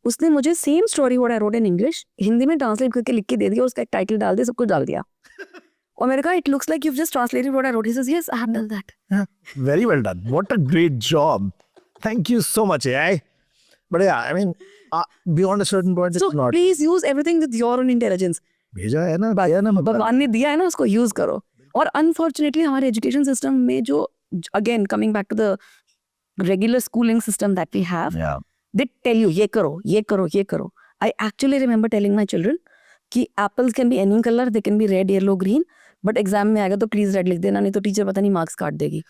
उसने मुझे same story what I wrote in English Hindi में ट्रांसलेट करके लिख के दे दिया, उसका एक टाइटल डाल दिया, सब कुछ डाल दिया. और मैंने कहा it looks like you just translated what I wrote. He says yes I have done that. Very well done. What a great job. Thank you so much, AI. But yeah, I mean, beyond a certain point, So it's not. please use everything with your own intelligence. भेजा है ना, दिया ना मतलब. भगवान ने दिया है ना, उसको यूज करो. और अनफॉर्चुनेटली हमारे एजुकेशन सिस्टम में जो, again coming back to the regular schooling system that we have, Yeah. They tell you ये करो ये करो ये करो. I actually remember telling my children कि apples can be any colour, they can be red yellow green, but exam में आएगा तो प्लीज रेड लिख देना, नहीं तो टीचर पता नहीं मार्क्स काट देगी.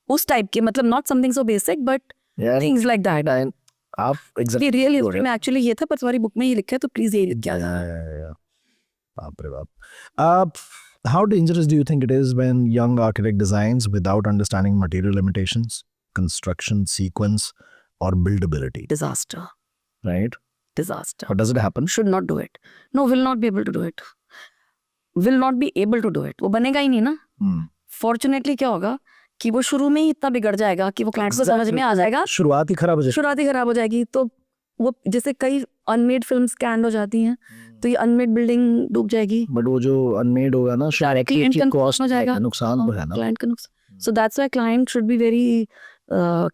उस टाइप के, मतलब not something so basic but Yeah. Things like that. आप exactly. रियल हिस्ट्री में एक्चुअली ये था, पर तुम्हारी बुक में ये लिखा है, तो प्लीज ये लिख के आ जाना. Yeah. बाप रे बाप. How dangerous do you think it is when young architect designs without understanding material limitations, construction sequence, or buildability? Disaster. Right? Disaster. Or does it happen? Should not do it. No, will not be able to do it. Will not be able to do it. वो बनेगा ही नहीं ना. Fortunately क्या होगा कि वो शुरू में ही इतना बिगड़ जाएगा कि वो क्लाइंट को समझ में आ जाएगा, शुरुआत ही खराब हो जाएगी. शुरुआत ही खराब हो जाएगी. तो वो जैसे कई अनमेड फिल्म स्कैंड हो जाती हैं, तो ये अनमेड बिल्डिंग डूब जाएगी. बट वो जो अनमेड होगा ना, Client का कॉस्ट हो जाएगा. नुकसान तो है ना. Client का नुकसान. So that's why client should be very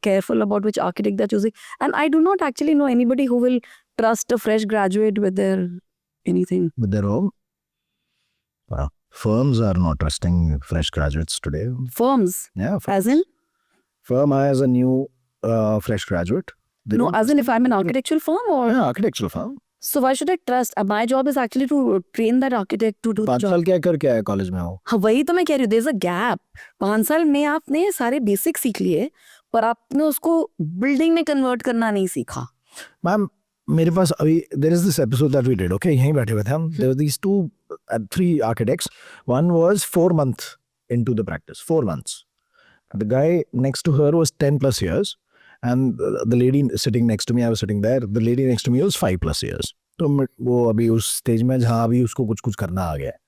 careful about which architect they're choosing. And I do not actually know anybody who will trust a fresh graduate with their anything. With their own. Wow. Firms are not trusting fresh graduates today. Firms, Yeah. as in? Firm hires a new fresh graduate. They No, don't as in if I'm an architectural firm or? Yeah, architectural firm. So why should I trust? My job is actually to train that architect to do the 5 job. साल क्या करके आया college में हो? हाँ, वही तो मैं कह रही हूँ, there's a gap. 5 साल में आपने सारे बेसिक सीख लिए, पर आपने उसको बिल्डिंग में कन्वर्ट करना नहीं सीखा. मैम, मेरे पास अभी there is this episode that we did, okay? यहीं बैठे हुए थे हम. There were these 3 architects. One was 4 months into the practice. 4 months. The guy next to her was 10 plus years. And the lady sitting next to me, I was sitting there. The lady next to me was 5 plus years. तो वो अभी उस stage में जहाँ अभी उसको कुछ करना आ गया है.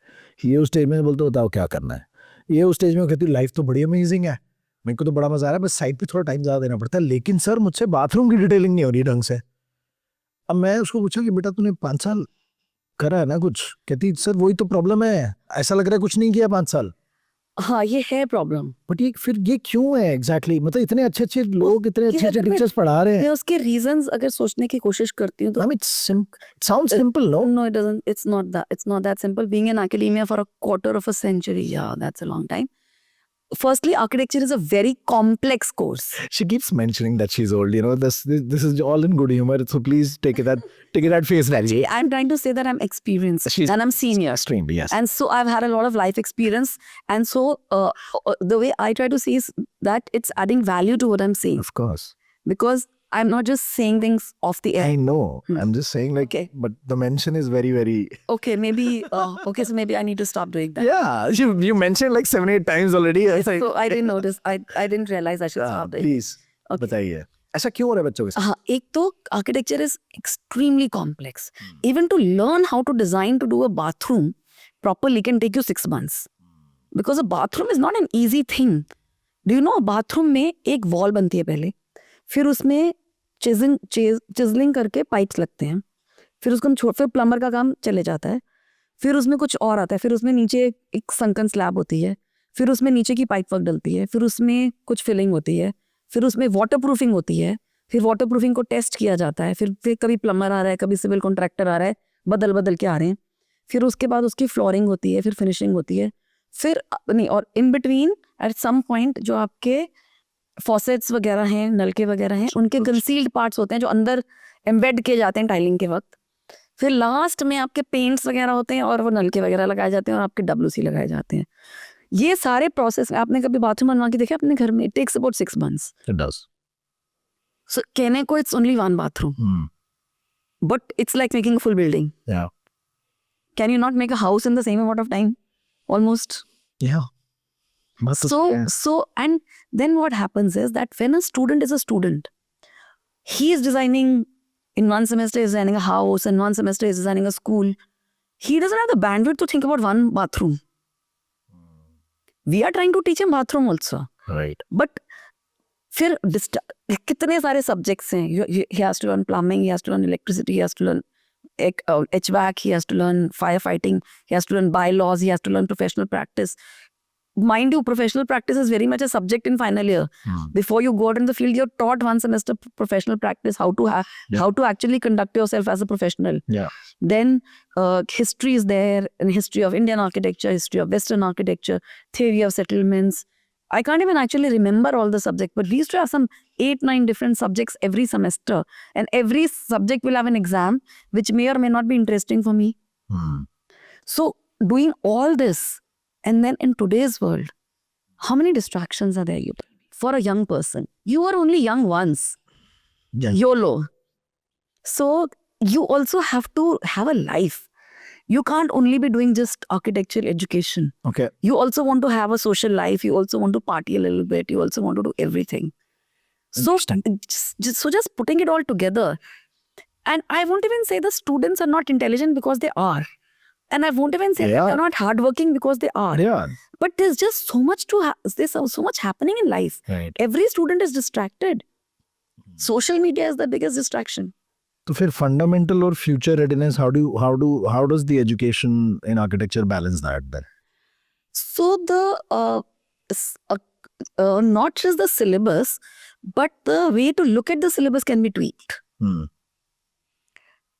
ये उस स्टेज में बोलते होता है क्या करना है. ये उस स्टेज में कहती लाइफ तो बड़ी अमेजिंग है, मेरे को तो बड़ा मजा आ रहा है, बस साइट पे थोड़ा टाइम ज्यादा देना पड़ता है, लेकिन सर मुझसे बाथरूम की डिटेलिंग नहीं हो रही ढंग से। अब मैं उसको पूछा कि बेटा तूने 5 साल करा है ना कुछ, कहती सर वही तो प्रॉब्लम है, ऐसा लग रहा है कुछ नहीं किया 5 साल। हाँ, ये है प्रॉब्लम। बट ये फिर ये क्यों है एग्जैक्टली मतलब इतने अच्छे अच्छे लोग इतने अच्छे अच्छे अगर मैं- टीचर्स पढ़ा रहे मैं हैं। उसके रीजंस अगर सोचने की कोशिश करती हूँ तो I mean, it sounds simple, no? no, it doesn't. It's not that simple. Being in academia for a quarter of a century, yeah, that's a long time. Firstly, architecture is a very complex course. She keeps mentioning that she's old. You know, this is all in good humor. So please take it at face value. I'm trying to say that I'm experienced She's and I'm senior. Extremely, yes. And so I've had a lot of life experience. And so the way I try to see is that it's adding value to what I'm saying. Of course. Because I'm not just saying things off the air. I know. I'm just saying like, Okay. but the mention is very, very... Okay, maybe, okay, so maybe I need to stop doing that. Yeah, you mentioned like 7-8 times already. It's like, So I didn't notice. I didn't realize I should stop doing it. please, Okay. बताइए. ऐसा क्यों हो रहा है बच्चों के साथ? हाँ, एक तो architecture is extremely complex. Even to learn how to design to do a bathroom properly can take you 6 months. Because a bathroom is not an easy thing. Do you know, bathroom में एक wall बनती है पहले, फिर उसमें चिजलिंग करके pipes लगते हैं, फिर उसको हम फिर प्लम्बर का काम चले जाता है, फिर उसमें कुछ और आता है, फिर उसमें नीचे एक संकन स्लैब होती है, फिर उसमें नीचे की पाइप वर्क डलती है, फिर उसमें कुछ फिलिंग होती है, फिर उसमें वाटर प्रूफिंग होती है, फिर वाटर प्रूफिंग को टेस्ट किया जाता है, फिर कभी प्लम्बर आ रहा है, कभी सिविल कॉन्ट्रैक्टर आ रहा है, बदल बदल के आ रहे हैं, फिर उसके बाद उसकी फ्लोरिंग होती है, फिर फिनिशिंग होती है, फिर नहीं, और in between at some point जो आपके फॉसेट्स वगैरह हैं, नलके वगैरह हैं, उनके कंसील्ड पार्ट्स होते हैं जो अंदर एम्बेड किए जाते हैं टाइलिंग के वक्त, फिर लास्ट में आपके पेंट्स वगैरह होते हैं और वो नलके वगैरह लगाए जाते हैं और आपके WC लगाए जाते हैं। ये सारे प्रोसेस आपने कभी बाथरूम बनवा के देखे अपने घर में? It takes about 6 months. It does. So कहने को it's only one bathroom, but it's like making a full building. Yeah. Can you not make a house in the same amount of time almost? Yeah. So and then what happens is that when a student is a student, he is designing in one semester, is designing a house, and one semester is designing a school. He doesn't have the bandwidth to think about one bathroom. We are trying to teach him bathroom also, Right. but फिर कितने सारे subjects हैं. He has to learn plumbing, he has to learn electricity, he has to learn HVAC, he has to learn firefighting, he has to learn bylaws, he has to learn professional practice. Mind you, professional practice is very much a subject in final year. Before you go out in the field, you're taught one semester professional practice, how to actually conduct yourself as a professional. Yeah. Then history is there, and history of Indian architecture, history of Western architecture, theory of settlements. I can't even actually remember all the subjects, but we used to have some 8-9 different subjects every semester, and every subject will have an exam, which may or may not be interesting for me. So doing all this, and then in today's world, how many distractions are there? You for a young person, you are only young once. Yeah. YOLO. So you also have to have a life. You can't only be doing just architectural education. Okay. You also want to have a social life. You also want to party a little bit. You also want to do everything. So just putting it all together. And I won't even say the students are not intelligent because they are. And I won't even say they're not hardworking because they are. Yeah. But there's just so much there's so much happening in life. Right. Every student is distracted. Social media is the biggest distraction. तो फिर fundamental और future readiness, how does the education in architecture balance that then? So the not just the syllabus, but the way to look at the syllabus can be tweaked.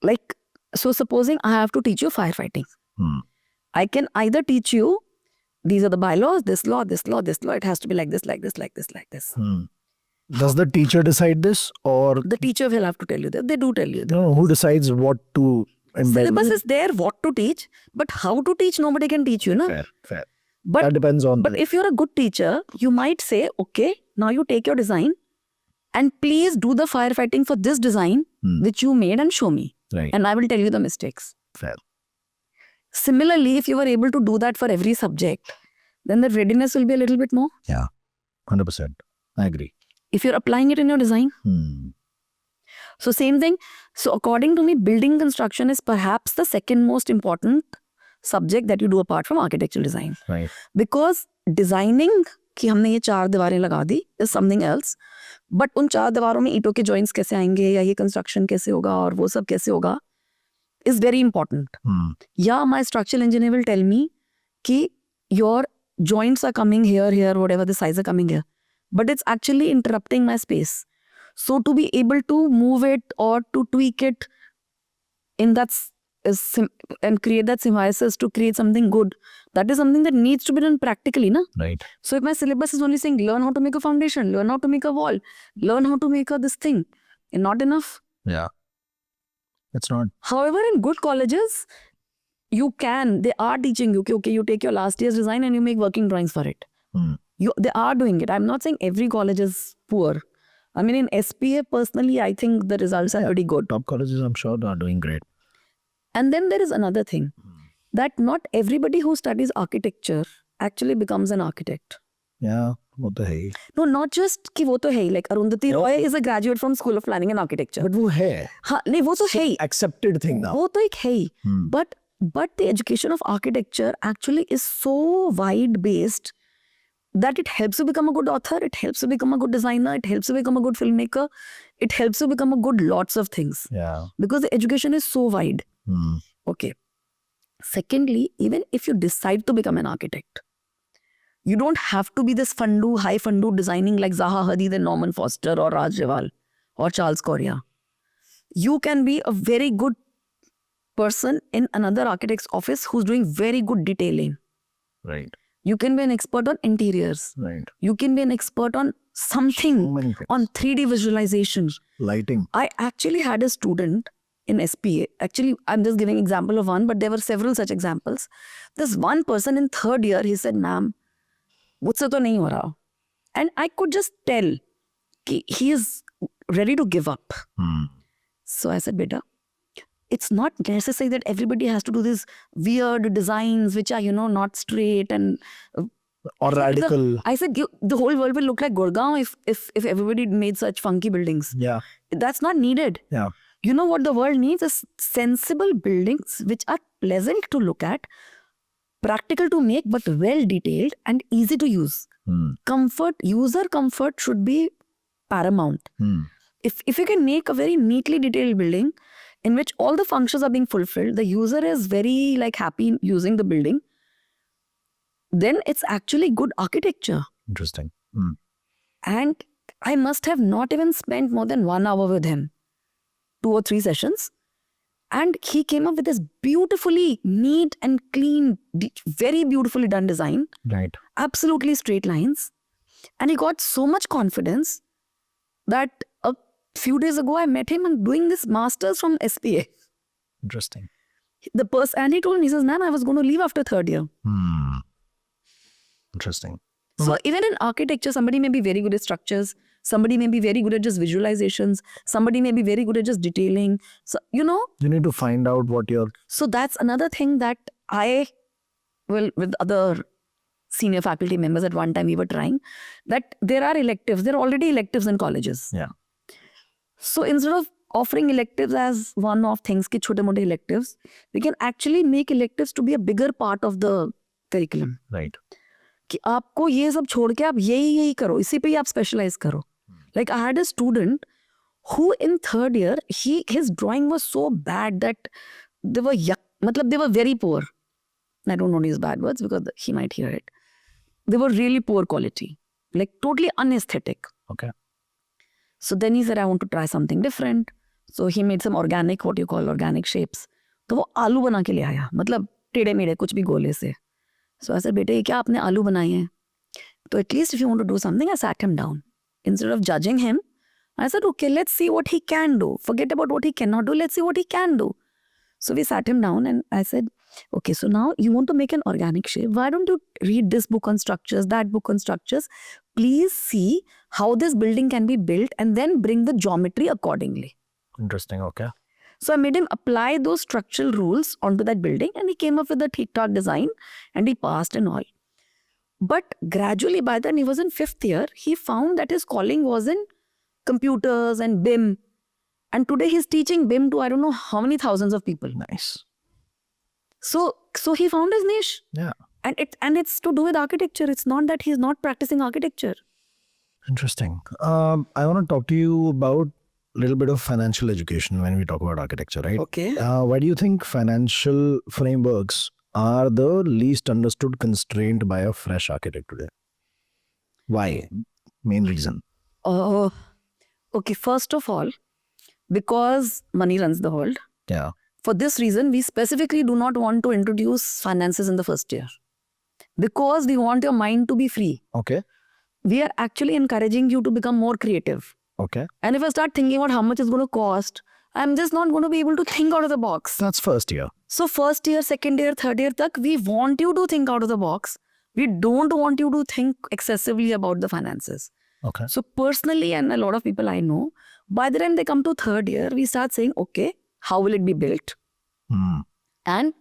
Like, so supposing I have to teach you firefighting. I can either teach you, these are the bylaws, this law, this law, this law, it has to be like this, like this, like this, like this. Does the teacher decide this or The teacher will have to tell you that. They do tell you that. no? Who decides what to embed? Syllabus is there, what to teach, but how to teach, nobody can teach you, na? Fair. But That depends on. But if you're a good teacher, you might say, okay, now you take your design and please do the firefighting for this design which you made and show me. Right. And I will tell you the mistakes. Fair. Similarly, if you were able to do that for every subject, then the readiness will be a little bit more. Yeah. 100%. I agree. If you're applying it in your design. So same thing. So according to me, building construction is perhaps the second most important subject that you do apart from architectural design. Right. Because designing कि हमने ये 4 दीवारें लगा दी is something else, but उन 4 दीवारों में ईंटों के जॉइंट्स कैसे आएंगे या ये कंस्ट्रक्शन कैसे होगा और वो सब कैसे होगा इज वेरी इंपॉर्टेंट. या my structural engineer will tell me कि your joints are coming here, whatever the size are coming here. But it's actually interrupting my space. So to be able to move it or to tweak it in that and create that symbiosis to create something good, that is something that needs to be done practically, na? Right. So if my syllabus is only saying learn how to make a foundation, learn how to make a wall, learn how to make this thing, and not enough. Yeah. It's not. However, in good colleges, they are teaching you, okay, you take your last year's design and you make working drawings for it. They are doing it. I'm not saying every college is poor. I mean, in SPA, personally, I think the results are pretty good. Top colleges, I'm sure, are doing great. And then there is another thing, that not everybody who studies architecture actually becomes an architect. Yeah, वो तो है ही. No, not just कि वो तो है ही. Like Arundhati Roy is a graduate from School of Planning and Architecture. But वो है. हाँ, नहीं वो तो है ही. Accepted thing now. वो तो एक है ही. But the education of architecture actually is so wide based that it helps you become a good author, it helps you become a good designer, it helps you become a good filmmaker, it helps you become a good lots of things. Yeah. Because the education is so wide. Okay. Secondly, even if you decide to become an architect, you don't have to be this high fundu designing like Zaha Hadid and Norman Foster or Raj Rival or Charles Correa. You can be a very good person in another architect's office who's doing very good detailing. Right. You can be an expert on interiors. Right. You can be an expert on something, So many things. on 3D visualization. Lighting. I actually had a student in SPA. Actually, I'm just giving example of one, but there were several such examples. This one person in 3rd year, he said, ma'am, मुझसे तो नहीं हो रहा. And I could just tell कि he is ready to give up. So I said, beta, it's not necessary that everybody has to do these weird designs which are, not straight and... Or radical. I said, the whole world will look like Gurgaon if everybody made such funky buildings. Yeah. That's not needed. Yeah. You know what the world needs is sensible buildings which are pleasant to look at, practical to make, but well detailed and easy to use. Comfort, user comfort should be paramount. If you can make a very neatly detailed building in which all the functions are being fulfilled, the user is very happy using the building, then it's actually good architecture. Interesting. And I must have not even spent more than 1 hour with him, 2 or 3 sessions. And he came up with this beautifully neat and clean, very beautifully done design. Right. Absolutely straight lines. And he got so much confidence that a few days ago I met him and doing this master's from SPA. Interesting. And he told me, he says, ma'am, I was going to leave after 3rd year. Interesting. So even in architecture, somebody may be very good at structures. Somebody may be very good at just visualizations. Somebody may be very good at just detailing. So, You need to find out what your... So that's another thing that with other senior faculty members at one time we were trying, that there are electives. There are already electives in colleges. Yeah. So instead of offering electives as one of things, ki chote-mote electives, we can actually make electives to be a bigger part of the curriculum. Right. कि आपको ये सब छोड़ के आप यही करो, इसी पे ही आप स्पेशलाइज करो. Like I had a student who in 3rd year, his drawing was so bad that they were very poor. I don't want to use bad words because he might hear it. They were really poor quality, like totally unaesthetic. Okay. So then he said, I want to try something different. So he made some organic, what you call organic shapes. तो वो आलू बना के ले आया, मतलब टेढ़े मेढ़े कुछ भी गोले से. So I said, बेटे ये क्या आपने आलू बनाए हैं? तो at least if you want to do something, I sat him down. Instead of judging him, I said, okay, let's see what he can do. Forget about what he cannot do. Let's see what he can do. So we sat him down and I said, okay, so now you want to make an organic shape. Why don't you read this book on structures, that book on structures? Please see how this building can be built and then bring the geometry accordingly. Interesting. Okay. So I made him apply those structural rules onto that building and he came up with a TikTok design and he passed and all. But gradually by then he was in 5th year, he found that his calling was in computers and BIM. And today he's teaching BIM to I don't know how many thousands of people. Nice. So he found his niche. Yeah. And it's to do with architecture. It's not that he's not practicing architecture. Interesting. I want to talk to you about a little bit of financial education when we talk about architecture, right? Okay. Why do you think financial frameworks are the least understood constraint by a fresh architect today? Why? Main reason. Okay, first of all, because money runs the world. Yeah. For this reason, we specifically do not want to introduce finances in the first year. Because we want your mind to be free. Okay. We are actually encouraging you to become more creative. Okay. And if I start thinking about how much it's going to cost, I'm just not going to be able to think out of the box. That's first year. So first year, second year, third year tak, we want you to think out of the box. We don't want you to think excessively about the finances. Okay. So personally, and a lot of people I know, by the time they come to third year, we start saying, okay, how will it be built? And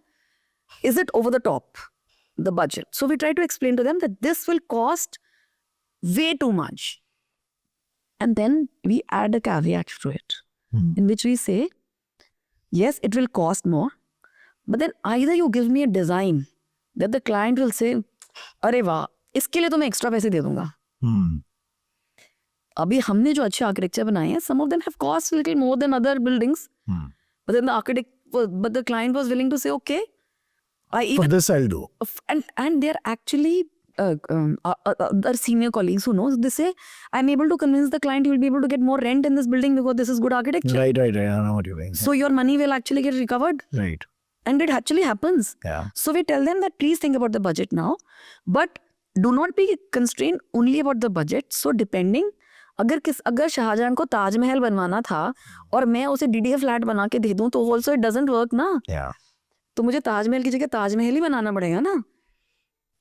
is it over the top, the budget? So we try to explain to them that this will cost way too much. And then we add a caveat to it, in which we say, yes, it will cost more, but then either you give me a design that the client will say, अरे वाह, इसके लिए तो मैं extra पैसे दे दूंगा. अभी हमने जो अच्छे आर्किटेक्चर बनाए हैं, some of them have cost a little more than other buildings, but then the client was willing to say, okay, For this I'll do. and they're actually our senior colleagues who knows, they say, I'm able to convince the client you will be able to get more rent in this building because this is good architecture. Right. I know what you're saying. So your money will actually get recovered. Right. And it actually happens. Yeah. So we tell them that please think about the budget now, but do not be constrained only about the budget. So depending, अगर शाहजहां को ताजमहल बनवाना था और मैं उसे DDA flat बना के दे दूं तो also it doesn't work ना. Yeah. तो मुझे ताजमहल की जगह ताजमहल ही बनाना पड़ेगा ना.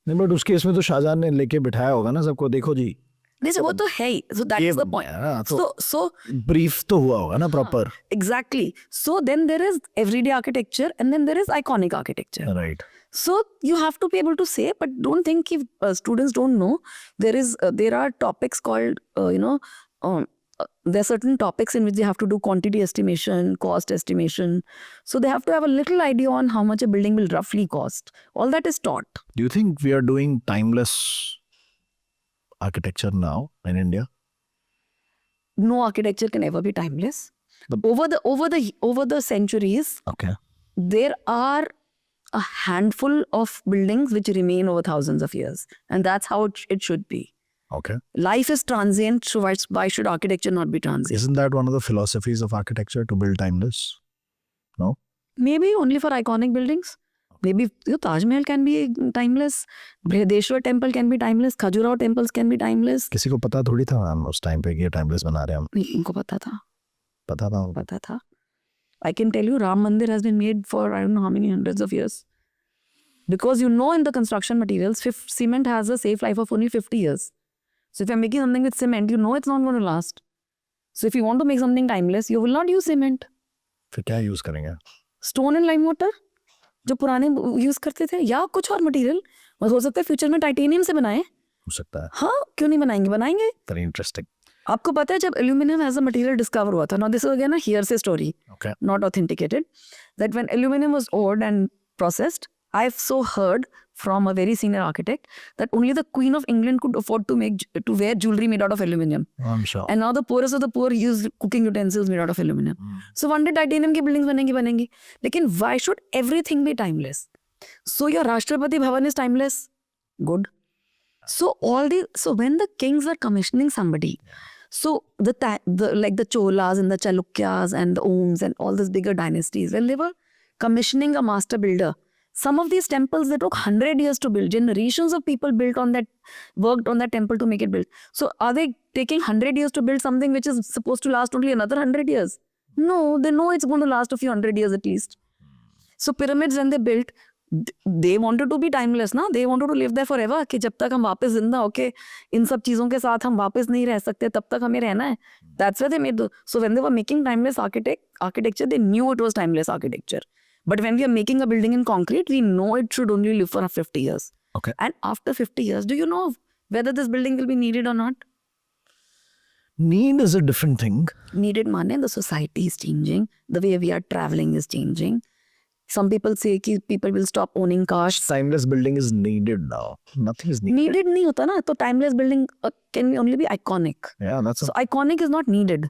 नहीं, बट उस केस में तो शाहजहां ने लेके बिठाया होगा ना सबको, देखो जी. नहीं, वो तो है ही. So that is the point. So brief तो हुआ होगा ना proper. Exactly. So then there is everyday architecture and then there is iconic architecture. Right. So you have to be able to say, but don't think if students don't know, there are topics called, there are certain topics in which they have to do quantity estimation, cost estimation. So they have to have a little idea on how much a building will roughly cost. All that is taught. Do you think we are doing timeless architecture now in India? No architecture can ever be timeless. Over the centuries, Okay. there are a handful of buildings which remain over thousands of years. And that's how it should be. Okay. Life is transient, so why should architecture not be transient? Isn't that one of the philosophies of architecture, to build timeless? No? Maybe only for iconic buildings. Maybe Taj Mahal can be timeless. Brihadeshwar temple can be timeless. Khajuraho temples can be timeless. किसी को पता थोड़ी था हम उस time पे कि timeless बना रहे हैं हम. नहीं, उनको पता था. पता था. I can tell you, Ram Mandir has been made for I don't know how many hundreds of years. Because in the construction materials, cement has a safe life of only 50 years. So if you're making something with cement, it's not going to last. So if you want to make something timeless, you will not use cement. फिर क्या use करेंगे? Stone and lime mortar, जो पुराने use करते थे, या कुछ और मटेरियल. हो सकता है फ्यूचर में टाइटेनियम से बनाए. हो सकता है. हाँ, क्यों नहीं बनाएंगे. Very interesting. आपको पता है जब aluminium as a material discover हुआ था, now this is again a hearsay story, Okay. not authenticated, that when aluminum was ored and processed, I've so heard from a very senior architect that only the Queen of England could afford to wear jewelry made out of aluminum. I'm sure. And now the poorest of the poor use cooking utensils made out of aluminum. So one day titanium की buildings बनेंगी. लेकिन why should everything be timeless? So your Rashtrapati Bhavan is timeless. Good. So when the kings were commissioning somebody, so the Cholas and the Chalukyas and the Oms and all these bigger dynasties, when they were commissioning a master builder, some of these temples, they took 100 years to build. Generations of people worked on that temple to make it built. So are they taking 100 years to build something which is supposed to last only another 100 years? No, they know it's going to last a few 100 years at least. So pyramids, when they built, they wanted to be timeless, ना? They wanted to live there forever. कि जब तक हम वापस जिंदा होके इन सब चीजों के साथ हम वापस नहीं रह सकते, तब तक हमें रहना है. That's why they made so when they were making timeless architecture, they knew it was timeless architecture. But when we are making a building in concrete, we know it should only live for 50 years. Okay. And after 50 years, do you know whether this building will be needed or not? Need is a different thing. Needed माने the society is changing, the way we are traveling is changing. Some people say कि people will stop owning cars. Timeless building is needed now. Nothing is needed. Needed नहीं होता ना, तो timeless building can only be iconic. Yeah, that's So iconic is not needed.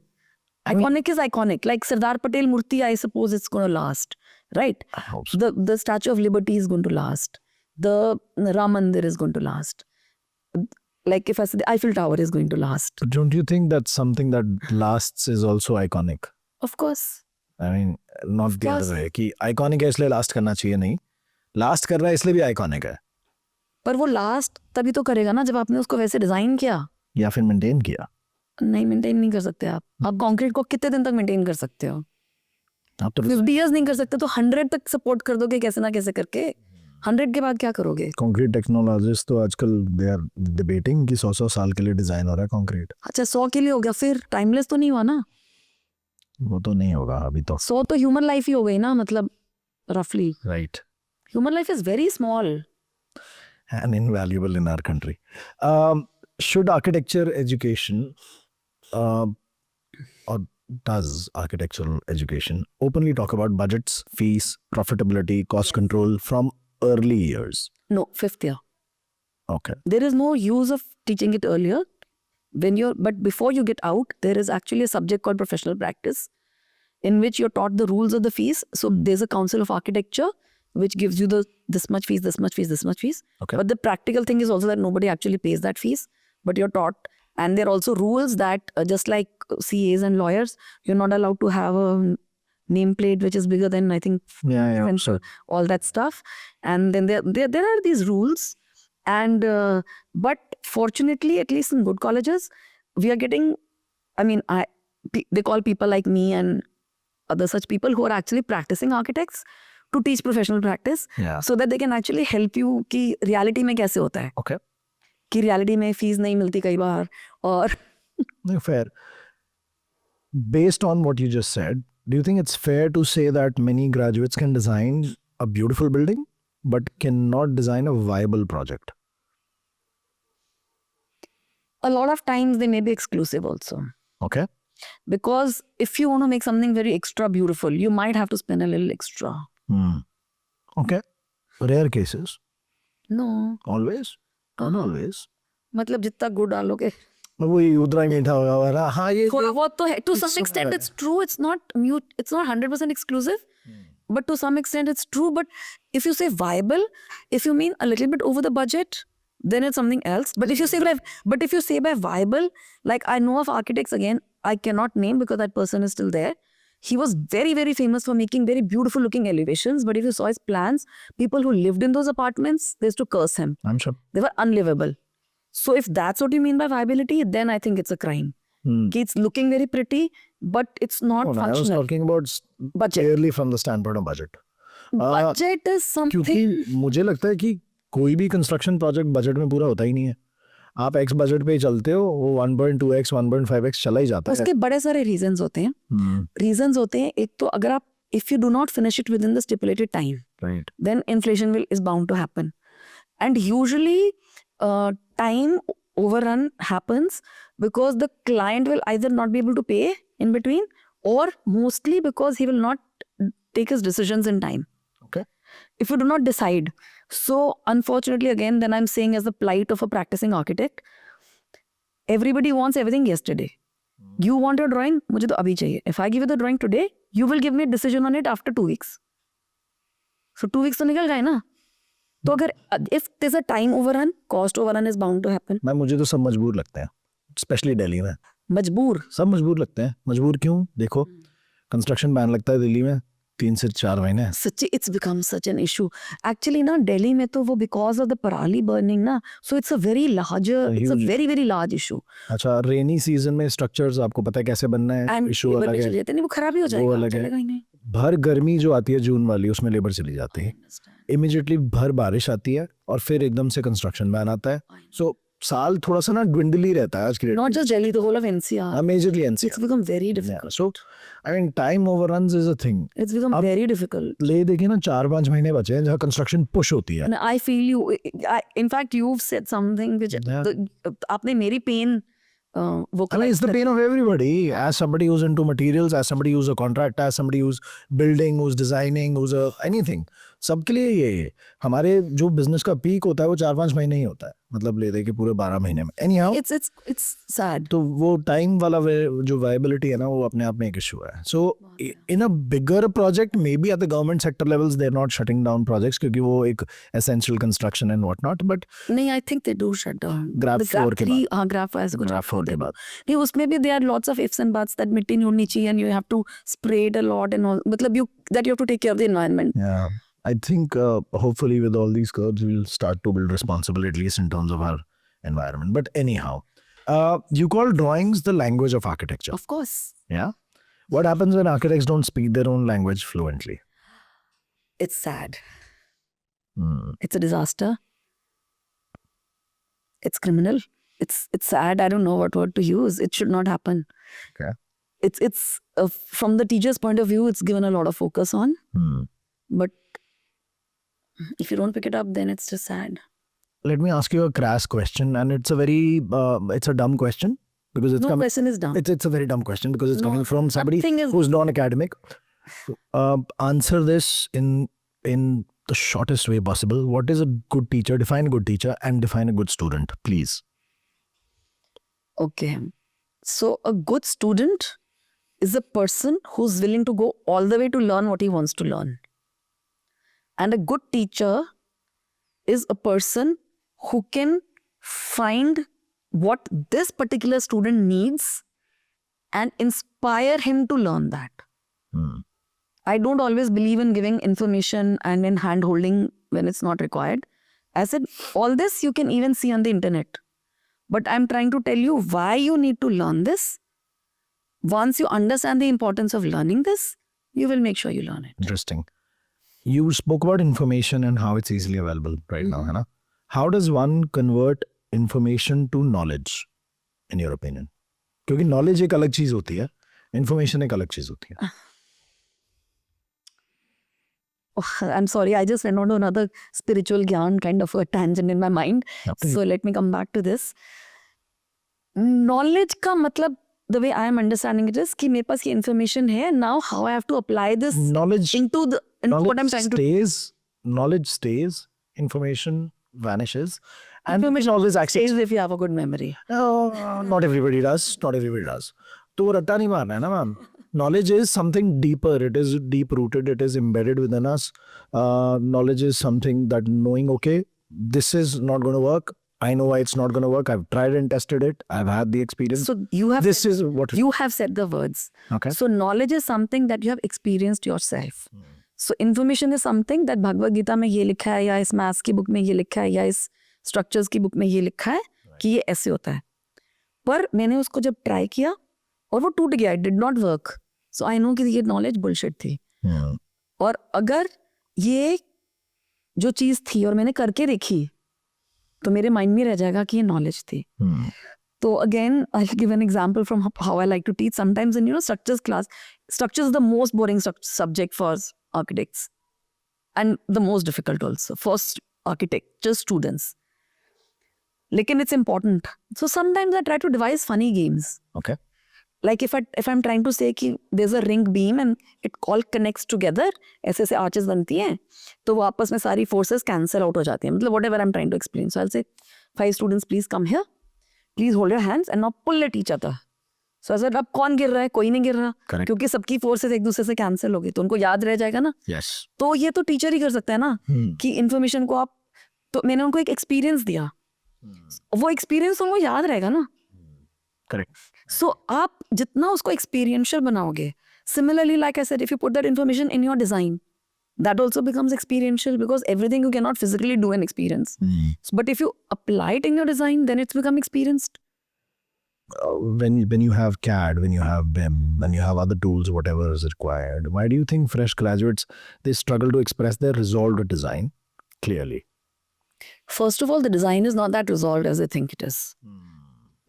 Iconic is iconic. Like Sardar Patel Murti, I suppose it's going to last, right? I hope so. The Statue of Liberty is going to last. The Ram Mandir is going to last. Like if I say the Eiffel Tower is going to last. But don't you think that something that lasts is also iconic? Of course. I mean, not the course. other way. कि iconic है इसलिए last करना चाहिए नहीं. Last कर रहा है इसलिए भी iconic है. पर वो लास्ट तभी तो करेगा ना जब आपने उसको वैसे डिजाइन किया. या फिर maintain किया. नहीं मेंटेन नहीं कर सकते आप कंक्रीट को कितने दिन तक मेंटेन कर सकते हो? आप तो 50 years नहीं कर सकते तो 100 तक सपोर्ट कर दोगे कैसे ना कैसे करके. 100 के बाद क्या करोगे? कंक्रीट टेक्नोलॉजिस्ट तो आजकल दे आर डिबेटिंग कि 100 साल के लिए डिजाइन हो रहा है कंक्रीट. अच्छा 100 के लिए हो गया, फिर टाइमलेस तो नहीं हुआ ना. वो तो नहीं होगा अभी तो. 100 तो ह्यूमन लाइफ ही हो गई ना, मतलब रफली. Right. Human life is very small. And invaluable in our country. Should architecture education or does architectural education openly talk about budgets, fees, profitability, cost control from early years? No, 5th year. Okay. There is no use of teaching it earlier. But before you get out, there is actually a subject called professional practice in which you're taught the rules of the fees. So there's a council of architecture which gives you this much fees, this much fees, this much fees. Okay. But the practical thing is also that nobody actually pays that fees, but you're taught. And there are also rules that just like CAs and lawyers, you're not allowed to have a nameplate which is bigger than, I think, Yeah. and Sure. all that stuff. And then there are these rules. And but fortunately, at least in good colleges, we are getting, I mean, they call people like me and other such people who are actually practicing architects to teach professional practice, Yeah. so that they can actually help you कि reality में कैसे होता है, Okay. कि reality में fees नहीं मिलती कई बार. और No, fair. Based on what you just said, do you think it's fair to say that many graduates can design a beautiful building but cannot design a viable project? a lot of times they may be exclusive also. Okay. Because if you want to make something very extra beautiful, you might have to spend a little extra. Okay. Rare cases. No. Always? Not always. मतलब जितना गुड़ डालोगे वही उतना ही मीठा होगा. हाँ ये थोड़ा बहुत तो है. To some extent it's true. It's not 100% exclusive. But to some extent it's true. But if you say viable, if you mean a little bit over the budget, then it's something else. But if you say by viable, like I know of architects, again, I cannot name because that person is still there. He was very, very famous for making very beautiful looking elevations. But if you saw his plans, people who lived in those apartments, they used to curse him. I'm sure. They were unlivable. So if that's what you mean by viability, then I think it's a crime. It's looking very pretty, but it's not I was functional. talking about Budget. clearly from the standpoint of budget. Budget is something. क्योंकि मुझे लगता है कि कोई भी construction project budget में पूरा होता ही नहीं है. आप एक्स बजट पे ही चलते हो, वो 1.2x 1.5x चला ही जाता है. उसके बड़े सारे रीजंस होते हैं. रीजंस होते हैं, एक तो अगर आप if you do not finish it within the stipulated time, Right. then inflation is bound to happen. And usually time overrun happens because the client will either not be able to pay in between, or mostly because he will not take his decisions in time. Okay. If you do not decide. So unfortunately, again, then I'm saying as the plight of a practicing architect, everybody wants everything yesterday. You want your drawing, मुझे तो अभी चाहिए. If I give you the drawing today, you will give me a decision on it after 2 weeks. So 2 weeks तो निकल गए ना. तो अगर if there's a time overrun, cost overrun is bound to happen. मैं मुझे तो सब मजबूर लगते हैं, स्पेशली दिल्ली में. मजबूर. सब मजबूर लगते हैं. मजबूर क्यों? देखो, कंस्ट्रक्शन बैन लगता है दिल्ली में 3 से 4 महीने. सच्ची it's become such an issue. Actually ना दिल्ली में तो वो because of the Parali burning ना, so it's a very very very large issue. अच्छा, रेनी सीजन में स्ट्रक्चर्स आपको पता है कैसे बनना है, And इशू लेबर अलग भी है. चली जाती है, नहीं वो खराब ही हो जाएगा. वो अलग है. चलेगा ही नहीं. भर गर्मी जो आती है जून वाली, उसमें लेबर चली जाती है. इमीडिएटली भर बारिश आती है और फिर एकदम से कंस्ट्रक्शन बैन आता है. सो साल थोड़ा सा ना dwindly रहता है आज की date. Not just Delhi, the whole of NCR. Majorly NCR. It's become very difficult. So I mean time overruns is a thing. It's become very difficult. ले देखिए ना 4-5 महीने बचे हैं जहाँ कंस्ट्रक्शन पुश होती है. And I feel you. In fact, you've said something which Yeah. आपने मेरी pain वो I mean, it's the pain of everybody. As somebody who's into materials, as somebody who's a contractor, as somebody who's building, who's designing, who's a anything. सबके लिए ये है. हमारे जो business का पीक होता है वो 4-5 महीने ही होता है. मतलब ले दे के पूरे 12 महीने में. Anyhow, it's sad. तो वो टाइम वाला जो वायबिलिटी है ना वो अपने आप में एक इशू है. So in a bigger project, maybe at the government sector levels they're not shutting down projects क्योंकि वो एक essential construction and whatnot. But नहीं, I think they do shut down. Graph The 4 के बाद. हाँ, Graph 4 is good. Graph 4 के बाद. नहीं, उसमें भी there are lots of ifs and buts that मिट्टी नहीं उड़नी चाहिए and you have to spray it a lot and all. मतलब you have to take care of the environment. Yeah, I think hopefully with all these curves we'll start to build responsibility at least in terms of our environment. But anyhow, you call drawings the language of architecture. Of course. Yeah. What happens when architects don't speak their own language fluently? It's sad. It's a disaster. It's criminal. It's sad. I don't know what word to use. It should not happen. Okay. It's from the teacher's point of view, it's given a lot of focus on. But if you don't pick it up, then it's just sad. Let me ask you a crass question, and it's a very it's a dumb question because it's No coming. question is dumb. It's a very dumb question because it's No, coming from somebody nothing is- who's non-academic. Answer this in the shortest way possible. What is a good teacher? Define a good teacher and define a good student, please. Okay. So a good student is a person who's willing to go all the way to learn what he wants to learn. And a good teacher is a person who can find what this particular student needs and inspire him to learn that. I don't always believe in giving information and in hand-holding when it's not required. I said, all this you can even see on the internet. But I'm trying to tell you why you need to learn this. Once you understand the importance of learning this, you will make sure you learn it. Interesting. You spoke about information and how it's easily available right now, है ना? How does one convert information to knowledge, in your opinion? क्योंकि knowledge एक अलग चीज होती है, information एक अलग चीज होती है. Oh, I'm sorry, I just went on to another spiritual gyan kind of a tangent in my mind. So let me come back to this. Knowledge का मतलब, the way I am understanding it is कि मेरे पास ये information है, now how I have to apply this Knowledge into what I'm trying to do. Knowledge stays, information vanishes, and information always access. If you have a good memory. No, not everybody does. Not everybody does. तो रट्टा नहीं मारना है ना ma'am. Knowledge is something deeper. It is deep rooted. It is embedded within us. Knowledge is something that knowing, okay, this is not going to work. I know why it's not going to work. I've tried and tested it. I've had the experience. So you have This is what you have said the words. Okay. So knowledge is something that you have experienced yourself. So information is something that Bhagavad Gita में ये लिखा है, या इस maths की book में ये लिखा है, या इस स्ट्रक्चर्स की बुक में ये लिखा है कि ये ऐसे होता है. पर मैंने उसको जब ट्राई किया और वो टूट गया, it did not work. So I know कि ये नॉलेज बुलशिट थी. और अगर ये जो चीज थी और मैंने करके देखी तो मेरे माइंड में रह जाएगा कि ये नॉलेज थी. तो again I give an example from how I like to teach. Sometimes in structures class, structures is the most boring subject for architects and the most difficult also for architecture students. Lekin it's important. So sometimes I try to devise funny games. Okay. Like if I'm trying to say कि there's a ring beam and it all connects together, ऐसे ऐसे arches बनती हैं, तो वो आपस में सारी forces cancel out हो जाती हैं. मतलब whatever I'm trying to explain. So I'll say, 5 students please come here. Please hold your hands and now pull at each other. So I said, अब कौन गिर रहा है? कोई नहीं गिर रहा. Correct. क्योंकि सबकी forces एक दूसरे से cancel हो गई, तो उनको याद रह जाएगा ना. Yes. तो ये तो टीचर ही कर सकता है ना कि इन्फॉर्मेशन को आप, तो मैंने उनको एक एक्सपीरियंस दिया, वो एक्सपीरियंस उनको याद रहेगा ना. Correct. सो आप जितना उसको एक्सपीरियंशियल बनाओगे, similarly like I said, if you put that information in your design, that also becomes experiential because everything you cannot physically do and experience. But if you apply it in your design, then it's become experienced. When you have CAD, when you have BIM, when you have other tools, whatever is required, why do you think fresh graduates, they struggle to express their resolved design clearly? First of all, the design is not that resolved as they think it is.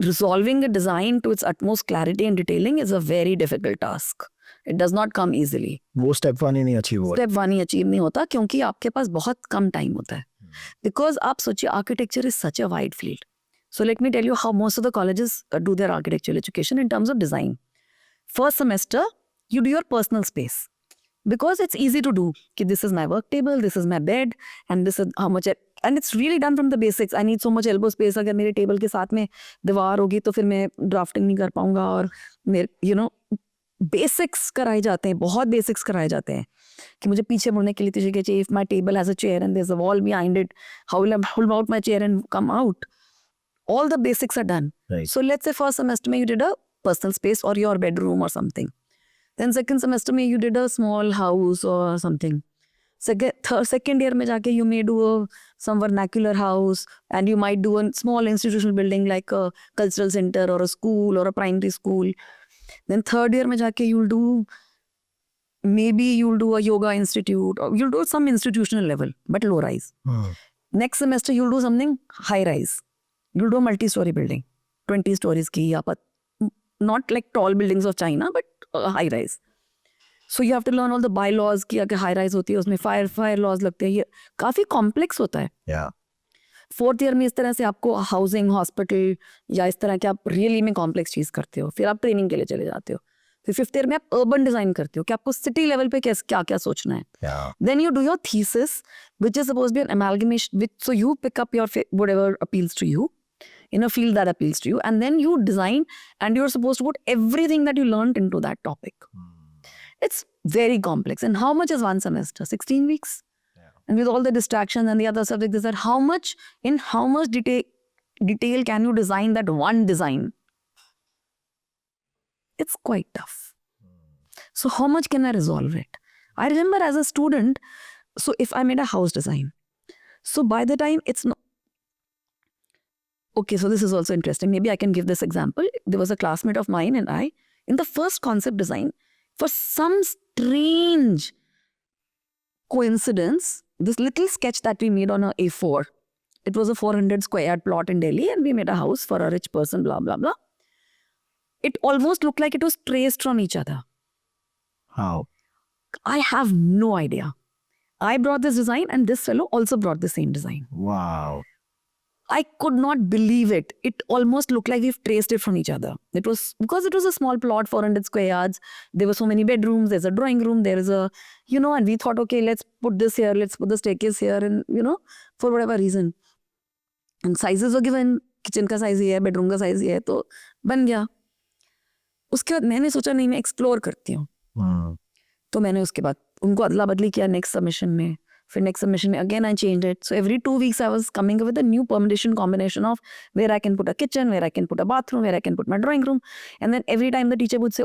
Resolving a design to its utmost clarity and detailing is a very difficult task. It does not come easily. वो step 1 ही नहीं achieve हुआ. Step 1 ही achieve नहीं होता क्योंकि आपके पास बहुत कम time होता है. Because आप सोचिए, architecture is such a wide field. So let me tell you how most of the colleges do their architectural education in terms of design. First semester, you do your personal space. Because it's easy to do. Ki this is my work table, this is my bed, and this is how much. And it's really done from the basics. I need so much elbow space. अगर मेरे table के साथ में दीवार होगी तो फिर मैं ड्राफ्टिंग नहीं कर पाऊंगा और मेरे बेसिक्स कराए जाते हैं, बहुत बेसिक्स कराए जाते हैं कि मुझे पीछे मुड़ने के लिए तुझे चाहिए. If my table has a chair and there is a wall behind it, how will I hold out my chair and come out? All the basics are done. Right. So let's say first semester mein you did a personal space or your bedroom or something. Then second semester mein you did a small house or something. Second year mein jaake you may do some vernacular house, and you might do a small institutional building like a cultural center or a school or a primary school. Then third year mein jaake you'll do a yoga institute, or you'll do some institutional level but low rise. Next semester you'll do something high rise. You'll do a multi-story building, 20 stories ki, not like tall buildings of China, but high rise. So you have to learn all the bylaws कि अगर high rise होती है उसमें fire laws लगते हैं. ये काफ़ी complex होता है. Yeah. फोर्थ ईयर में इस तरह से आपको हाउसिंग, हॉस्पिटल या इस तरह के आप रियली में कॉम्प्लेक्स चीज़ करते हो. फिर आप ट्रेनिंग के लिए चले जाते हो. फिर फिफ्थ ईयर में आप अर्बन डिजाइन करते हो कि आपको सिटी लेवल पे क्या क्या सोचना है. Then you do your thesis which is suppose be an amalgamation which, so you pick up your whatever appeals to you in a field that appeals to you, and then you design and you're supposed to put everything that you learned into that topic. It's very complex. And how much is one semester? 16 weeks? Yeah. And with all the distractions and the other subjects, is that how much detail can you design that one design? It's quite tough. So how much can I resolve it? I remember as a student, so if I made a house design, so by the time it's not, okay, so this is also interesting. Maybe I can give this example. There was a classmate of mine and I, in the first concept design, for some strange coincidence, this little sketch that we made on a A4, it was a 400 square yard plot in Delhi, and we made a house for a rich person, blah, blah, blah. It almost looked like it was traced from each other. How? I have no idea. I brought this design and this fellow also brought the same design. Wow. I could not believe it. It almost looked like we've traced it from each other. It was because it was a small plot, 400 square yards. There were so many bedrooms. There's a drawing room. There is a, and we thought, okay, let's put this here. Let's put the staircase here. And, for whatever reason. And sizes were given. Kitchen का size ही है, bedroom का size ही है, तो बन गया. उसके बाद मैंने सोचा नहीं, मैं explore करती हूँ. तो मैंने उसके बाद उनको अदला बदली किया next submission में. For next submission, again I changed it. So every 2 weeks I was coming up with a new permutation combination of where I can put a kitchen, where I can put a bathroom, where I can put my drawing room. And then every time the teacher would say,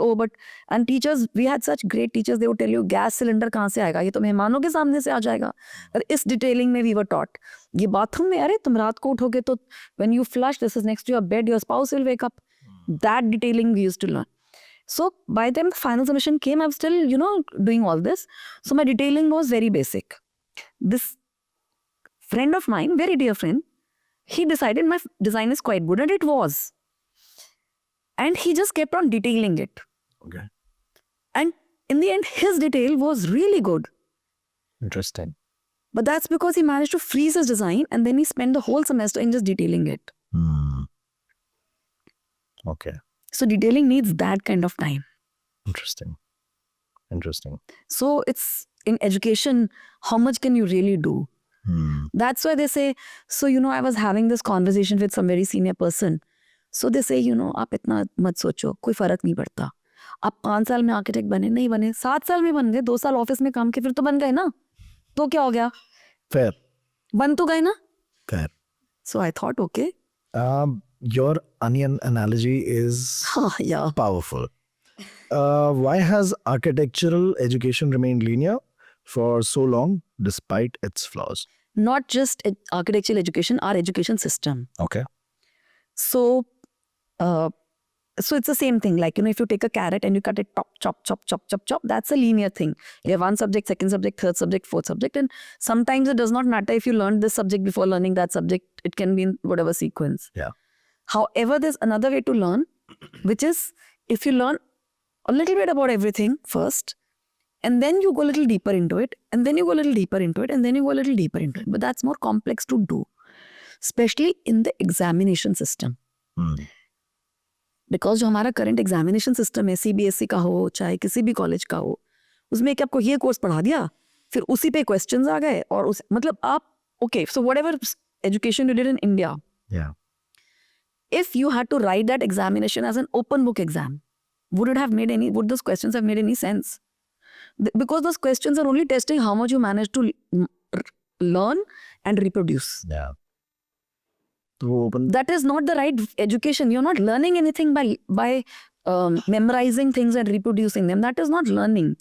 and teachers, we had such great teachers, they would tell you, gas cylinder कहाँ से आएगा? ये तो मेहमानों के सामने से आ जाएगा. और इस detailing में we were taught. ये bathroom में, अरे तुम रात को उठोगे तो when you flush, this is next to your bed, your spouse will wake up. That detailing we used to learn. So by the time the final submission came, I was still, doing all this. So my detailing was very basic. This friend of mine, very dear friend, he decided my design is quite good, and it was. And he just kept on detailing it. Okay. And in the end, his detail was really good. Interesting. But that's because he managed to freeze his design, and then he spent the whole semester in just detailing it. Okay. So detailing needs that kind of time. Interesting. So it's in education, how much can you really do? That's why they say, so I was having this conversation with some very senior person. So they say, आप इतना मत सोचो, कोई फर्क नहीं पड़ता. आप 5 साल में आर्किटेक्ट बने, नहीं बने, 7 साल में बन गए, 2 साल ऑफिस में काम किए, फिर तो बन गए ना. तो क्या हो गया? Fair. बन तो गए ना? Fair. So I thought, okay. Your onion analogy is yeah. powerful. Why has architectural education remained linear for so long despite its flaws? Not just architectural education, our education system. Okay. So it's the same thing. Like, if you take a carrot and you cut it chop, that's a linear thing. You have one subject, second subject, third subject, fourth subject. And sometimes it does not matter if you learned this subject before learning that subject. It can be in whatever sequence. Yeah. However, there's another way to learn, which is if you learn a little bit about everything first, and then you go a little deeper into it, and then you go a little deeper into it, and then you go a little deeper into it. But that's more complex to do. especially in the examination system. Because जो हमारा current examination system है CBSE का हो चाहे किसी भी college का हो, उसमें कि आपको ये कोर्स पढ़ा दिया फिर उसी पे क्वेश्चंस आ गए और उस मतलब आप okay so whatever education you did in India, if you had to write that examination as an open book exam, would those questions have made any sense? Because those questions are only testing how much you manage to learn and reproduce. That is not the right education. You're not learning anything by memorizing things and reproducing them. That is not learning.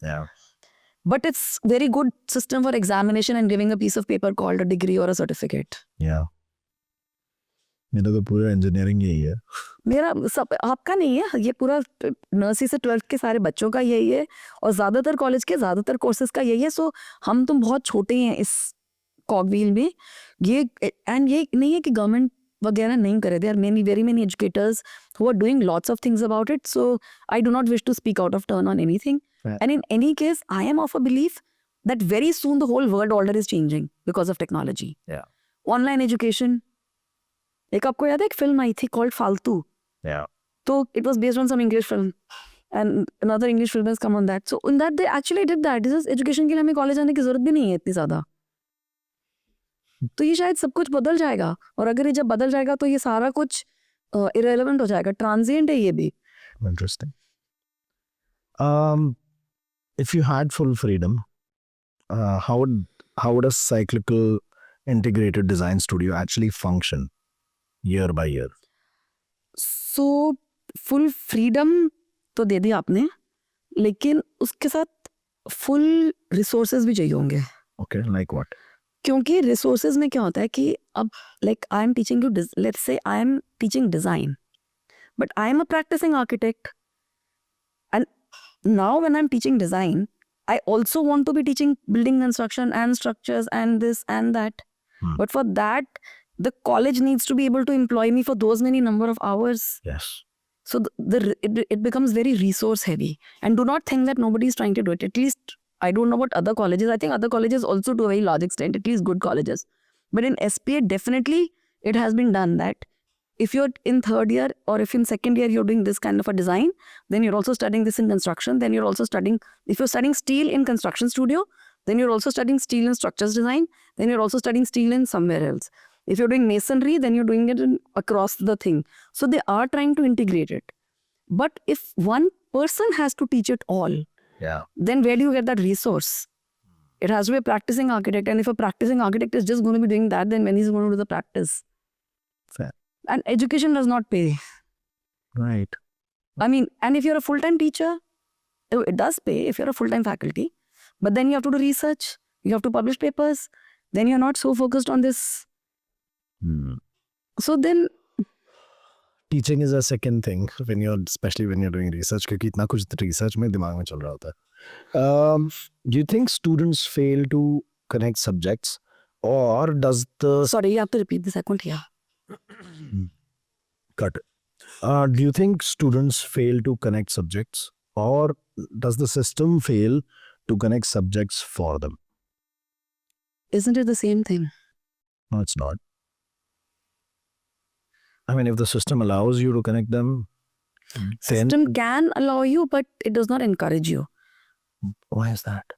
But it's very good system for examination and giving a piece of paper called a degree or a certificate. मेरा तो पूरा engineering यही है. मेरा सब आपका नहीं है, ये पूरा नर्सरी से 12th के सारे बच्चों का यही है और ज़्यादातर कॉलेज के ज़्यादातर कोर्सेज का यही है. सो हम तुम बहुत छोटे हैं इस कॉगव्हील में. ये एंड ये नहीं है कि गवर्नमेंट वगैरह नहीं करे. There are very many educators who are doing lots of things about it. So I do not wish to speak out of turn on anything. And in any case I am of a belief that very soon the whole world order is changing because of technology. Online education. एक आपको याद है एक film आई थी called फालतू. तो it was based on some English film and another English film has come on that. So in that they actually did that. This is education के लिए हमें कॉलेज आने की जरूरत भी नहीं है इतनी ज़्यादा. तो ये शायद सब कुछ बदल जाएगा और अगर ये जब बदल जाएगा तो ये सारा कुछ irrelevant हो जाएगा. ट्रांजिएंट है ये भी. Interesting. If you had full freedom, how would a cyclical integrated design studio actually function year by year? So full freedom तो दे दी आपने, लेकिन उसके साथ full resources भी चाहिए होंगे. Okay, like what? क्योंकि resources में क्या होता है कि अब like I am teaching you, let's say I am teaching design, but I am a practicing architect, and now when I am teaching design, I also want to be teaching building construction and structures and this and that. But for that, the college needs to be able to employ me for those many number of hours. Yes. So it becomes very resource heavy. And do not think that nobody is trying to do it. At least, I don't know about other colleges. I think other colleges also to a very large extent, at least good colleges. But in SPA, definitely it has been done that if you're in third year or if in second year you're doing this kind of a design, then you're also studying this in construction. Then you're also studying, if you're studying steel in construction studio, then you're also studying steel in structures design. Then you're also studying steel in somewhere else. If you're doing masonry, then you're doing it across the thing. So they are trying to integrate it. But if one person has to teach it all, then where do you get that resource? It has to be a practicing architect. And if a practicing architect is just going to be doing that, then when he's going to do the practice? Fair. And education does not pay. Right. I mean, and if you're a full-time teacher, it does pay if you're a full-time faculty. But then you have to do research. You have to publish papers. Then you're not so focused on this. So then... Teaching is a second thing, especially when you're doing research, क्योंकि इतना कुछ research में दिमाग में चल रहा होता है. Do you think students fail to connect subjects, or does the... Sorry, you have to repeat this. I couldn't hear. Cut. Do you think students fail to connect subjects, or does the system fail to connect subjects for them? Isn't it the same thing? No, it's not. I mean, if the system allows you to connect them, then... System can allow you, but it does not encourage you. Why is that?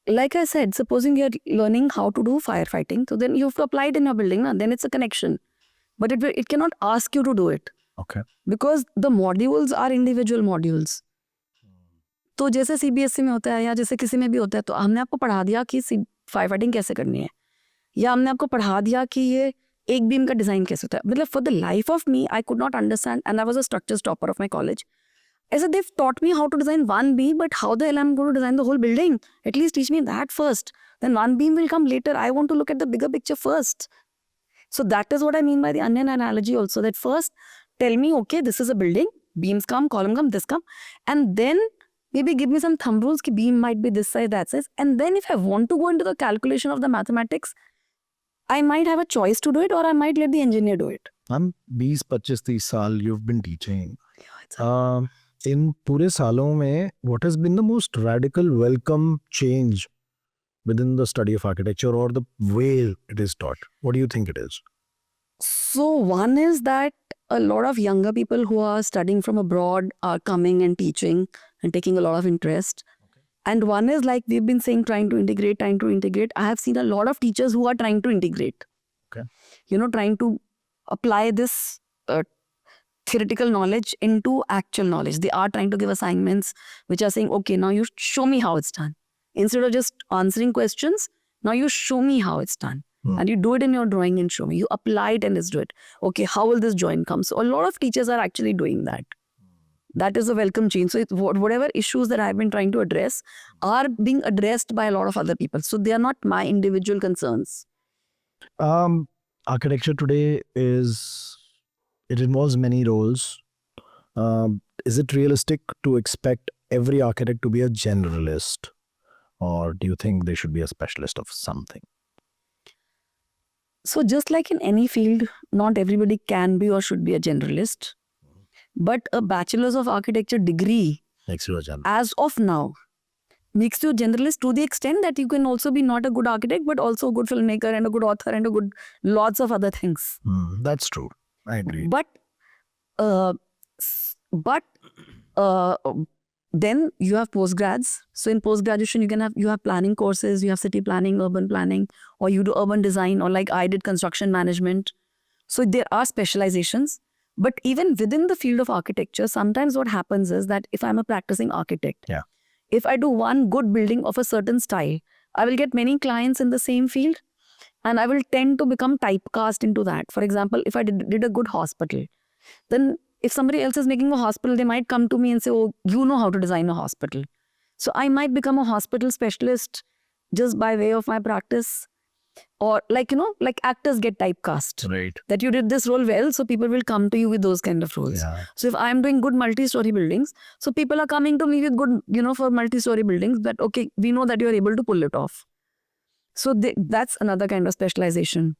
Like I said, supposing you're learning how to do firefighting, so then you have to apply it in your building, then it's a connection. But it cannot ask you to do it. Okay. Because the modules are individual modules. तो जैसे CBSE में होता है या जैसे किसी में भी होता है, तो हमने आपको पढ़ा दिया कि फायर फाइटिंग कैसे करनी है, या हमने आपको पढ़ा दिया कि ये एक बीम का डिज़ाइन कैसे होता है. मतलब for the life of me I could not understand, and I was a structures topper of my college. I said, they've taught me how to design one beam, but how the hell I'm going to design the whole building? At least teach me that first. Then one beam will come later. I want to look at the bigger picture first. So that is what I mean by the onion analogy also. That first, tell me, okay, this is a building. Beams come, column come, this come. And then maybe give me some thumb rules ki beam might be this size, that size. And then if I want to go into the calculation of the mathematics, I might have a choice to do it, or I might let the engineer do it. 20-25-30 साल you've been teaching. In पूरे सालों में, what has been the most radical welcome change within the study of architecture or the way it is taught? What do you think it is? So one is that a lot of younger people who are studying from abroad are coming and teaching and taking a lot of interest. And one is like we've been saying, trying to integrate. I have seen a lot of teachers who are trying to integrate. Okay. Trying to apply this theoretical knowledge into actual knowledge. They are trying to give assignments which are saying, okay, now you show me how it's done. Instead of just answering questions, now you show me how it's done. And you do it in your drawing and show me. You apply it and let's do it. Okay, how will this join come? So a lot of teachers are actually doing that. That is a welcome change. So whatever issues that I've been trying to address are being addressed by a lot of other people. So they are not my individual concerns. Architecture today it involves many roles. Is it realistic to expect every architect to be a generalist, or do you think they should be a specialist of something? So just like in any field, not everybody can be or should be a generalist. But a bachelor's of architecture degree, Makes you a generalist. as of now, makes you a generalist to the extent that you can also be not a good architect, but also a good filmmaker and a good author and a good lots of other things. That's true. I agree. But then you have postgrads. So in post-graduation, you have planning courses, you have city planning, urban planning, or you do urban design, or like I did construction management. So there are specializations. But even within the field of architecture, sometimes what happens is that if I'm a practicing architect, Yeah. if I do one good building of a certain style, I will get many clients in the same field and I will tend to become typecast into that. For example, if I did a good hospital, then if somebody else is making a hospital, they might come to me and say, oh, you know how to design a hospital. So I might become a hospital specialist just by way of my practice. Or like actors get typecast. Right. That you did this role well, so people will come to you with those kind of roles. Yeah. So if I'm doing good multi-story buildings, so people are coming to me with good, for multi-story buildings, that okay, we know that you're able to pull it off. So that's another kind of specialization.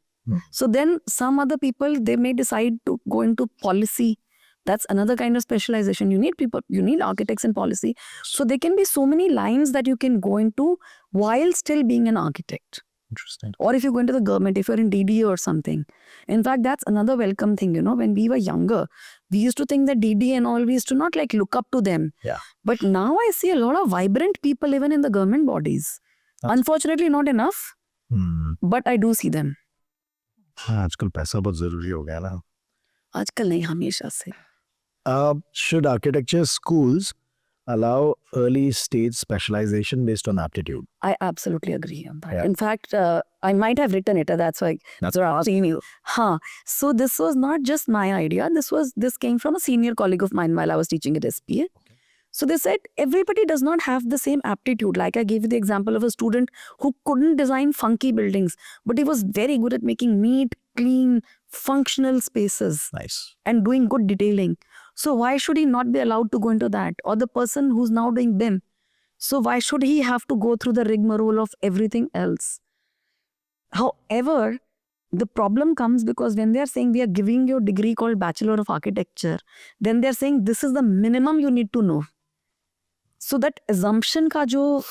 So then some other people, they may decide to go into policy. That's another kind of specialization. You need architects in policy. So there can be so many lines that you can go into while still being an architect. Interesting. Or if you go into the government, if you're in DDA or something. In fact, that's another welcome thing, when we were younger, we used to think that DDA and all, we used to not like look up to them. Yeah. But now I see a lot of vibrant people even in the government bodies. Unfortunately, not enough, but I do see them. आजकल पैसा बहुत जरूरी हो गया ना. आजकल नहीं, हमेशा से. Should architecture schools allow early stage specialization based on aptitude? I absolutely agree on that. Yeah. In fact, I might have written it. That's why I'm asking you. So this was not just my idea. This came from a senior colleague of mine while I was teaching at SPA. So they said everybody does not have the same aptitude. Like I gave you the example of a student who couldn't design funky buildings, but he was very good at making neat, clean, functional spaces. Nice. And doing good detailing. So why should he not be allowed to go into that? Or the person who's now doing BIM. So why should he have to go through the rigmarole of everything else? However, the problem comes because when they are saying we are giving you a degree called Bachelor of Architecture, then they are saying this is the minimum you need to know. So that assumption ka jo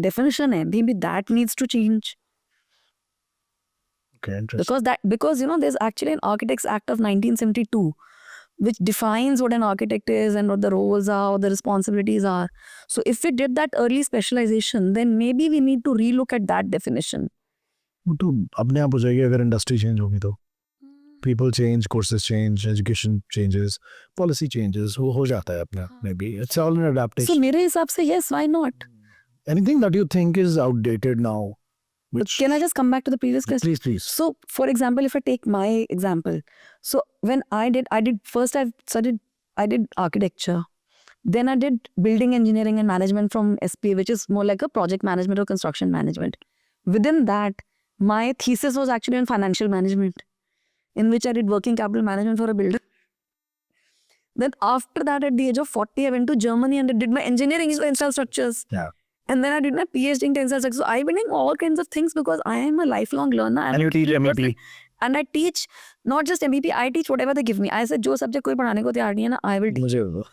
definition hai, maybe that needs to change. Okay, interesting. Because there's actually an Architects Act of 1972 which defines what an architect is and what the roles are, what the responsibilities are. So if we did that early specialization, then maybe we need to relook at that definition. वो तो अपने आप हो जाएगी अगर industry change होगी तो. People change, courses change, education changes, policy changes. वो हो जाता है अपने आप. Maybe it's all an adaptation. So मेरे हिसाब से yes, why not? Anything that you think is outdated now? Which, Can I just come back to the previous question? please. So, for example, if I take my example, so when I did architecture, then I did building engineering and management from SPA, which is more like a project management or construction management. Within that, my thesis was actually on financial management, in which I did working capital management for a builder. Then after that, at the age of 40, I went to Germany and I did my engineering in tensile structures. Yeah. And then I did my PhD in tensile structures. So I've been doing all kinds of things because I am a lifelong learner. And you teach MEP. And I teach not just MEP, I teach whatever they give me. I said, jo subject koi padhane ko tayar nahi hai na, I will teach. मुझे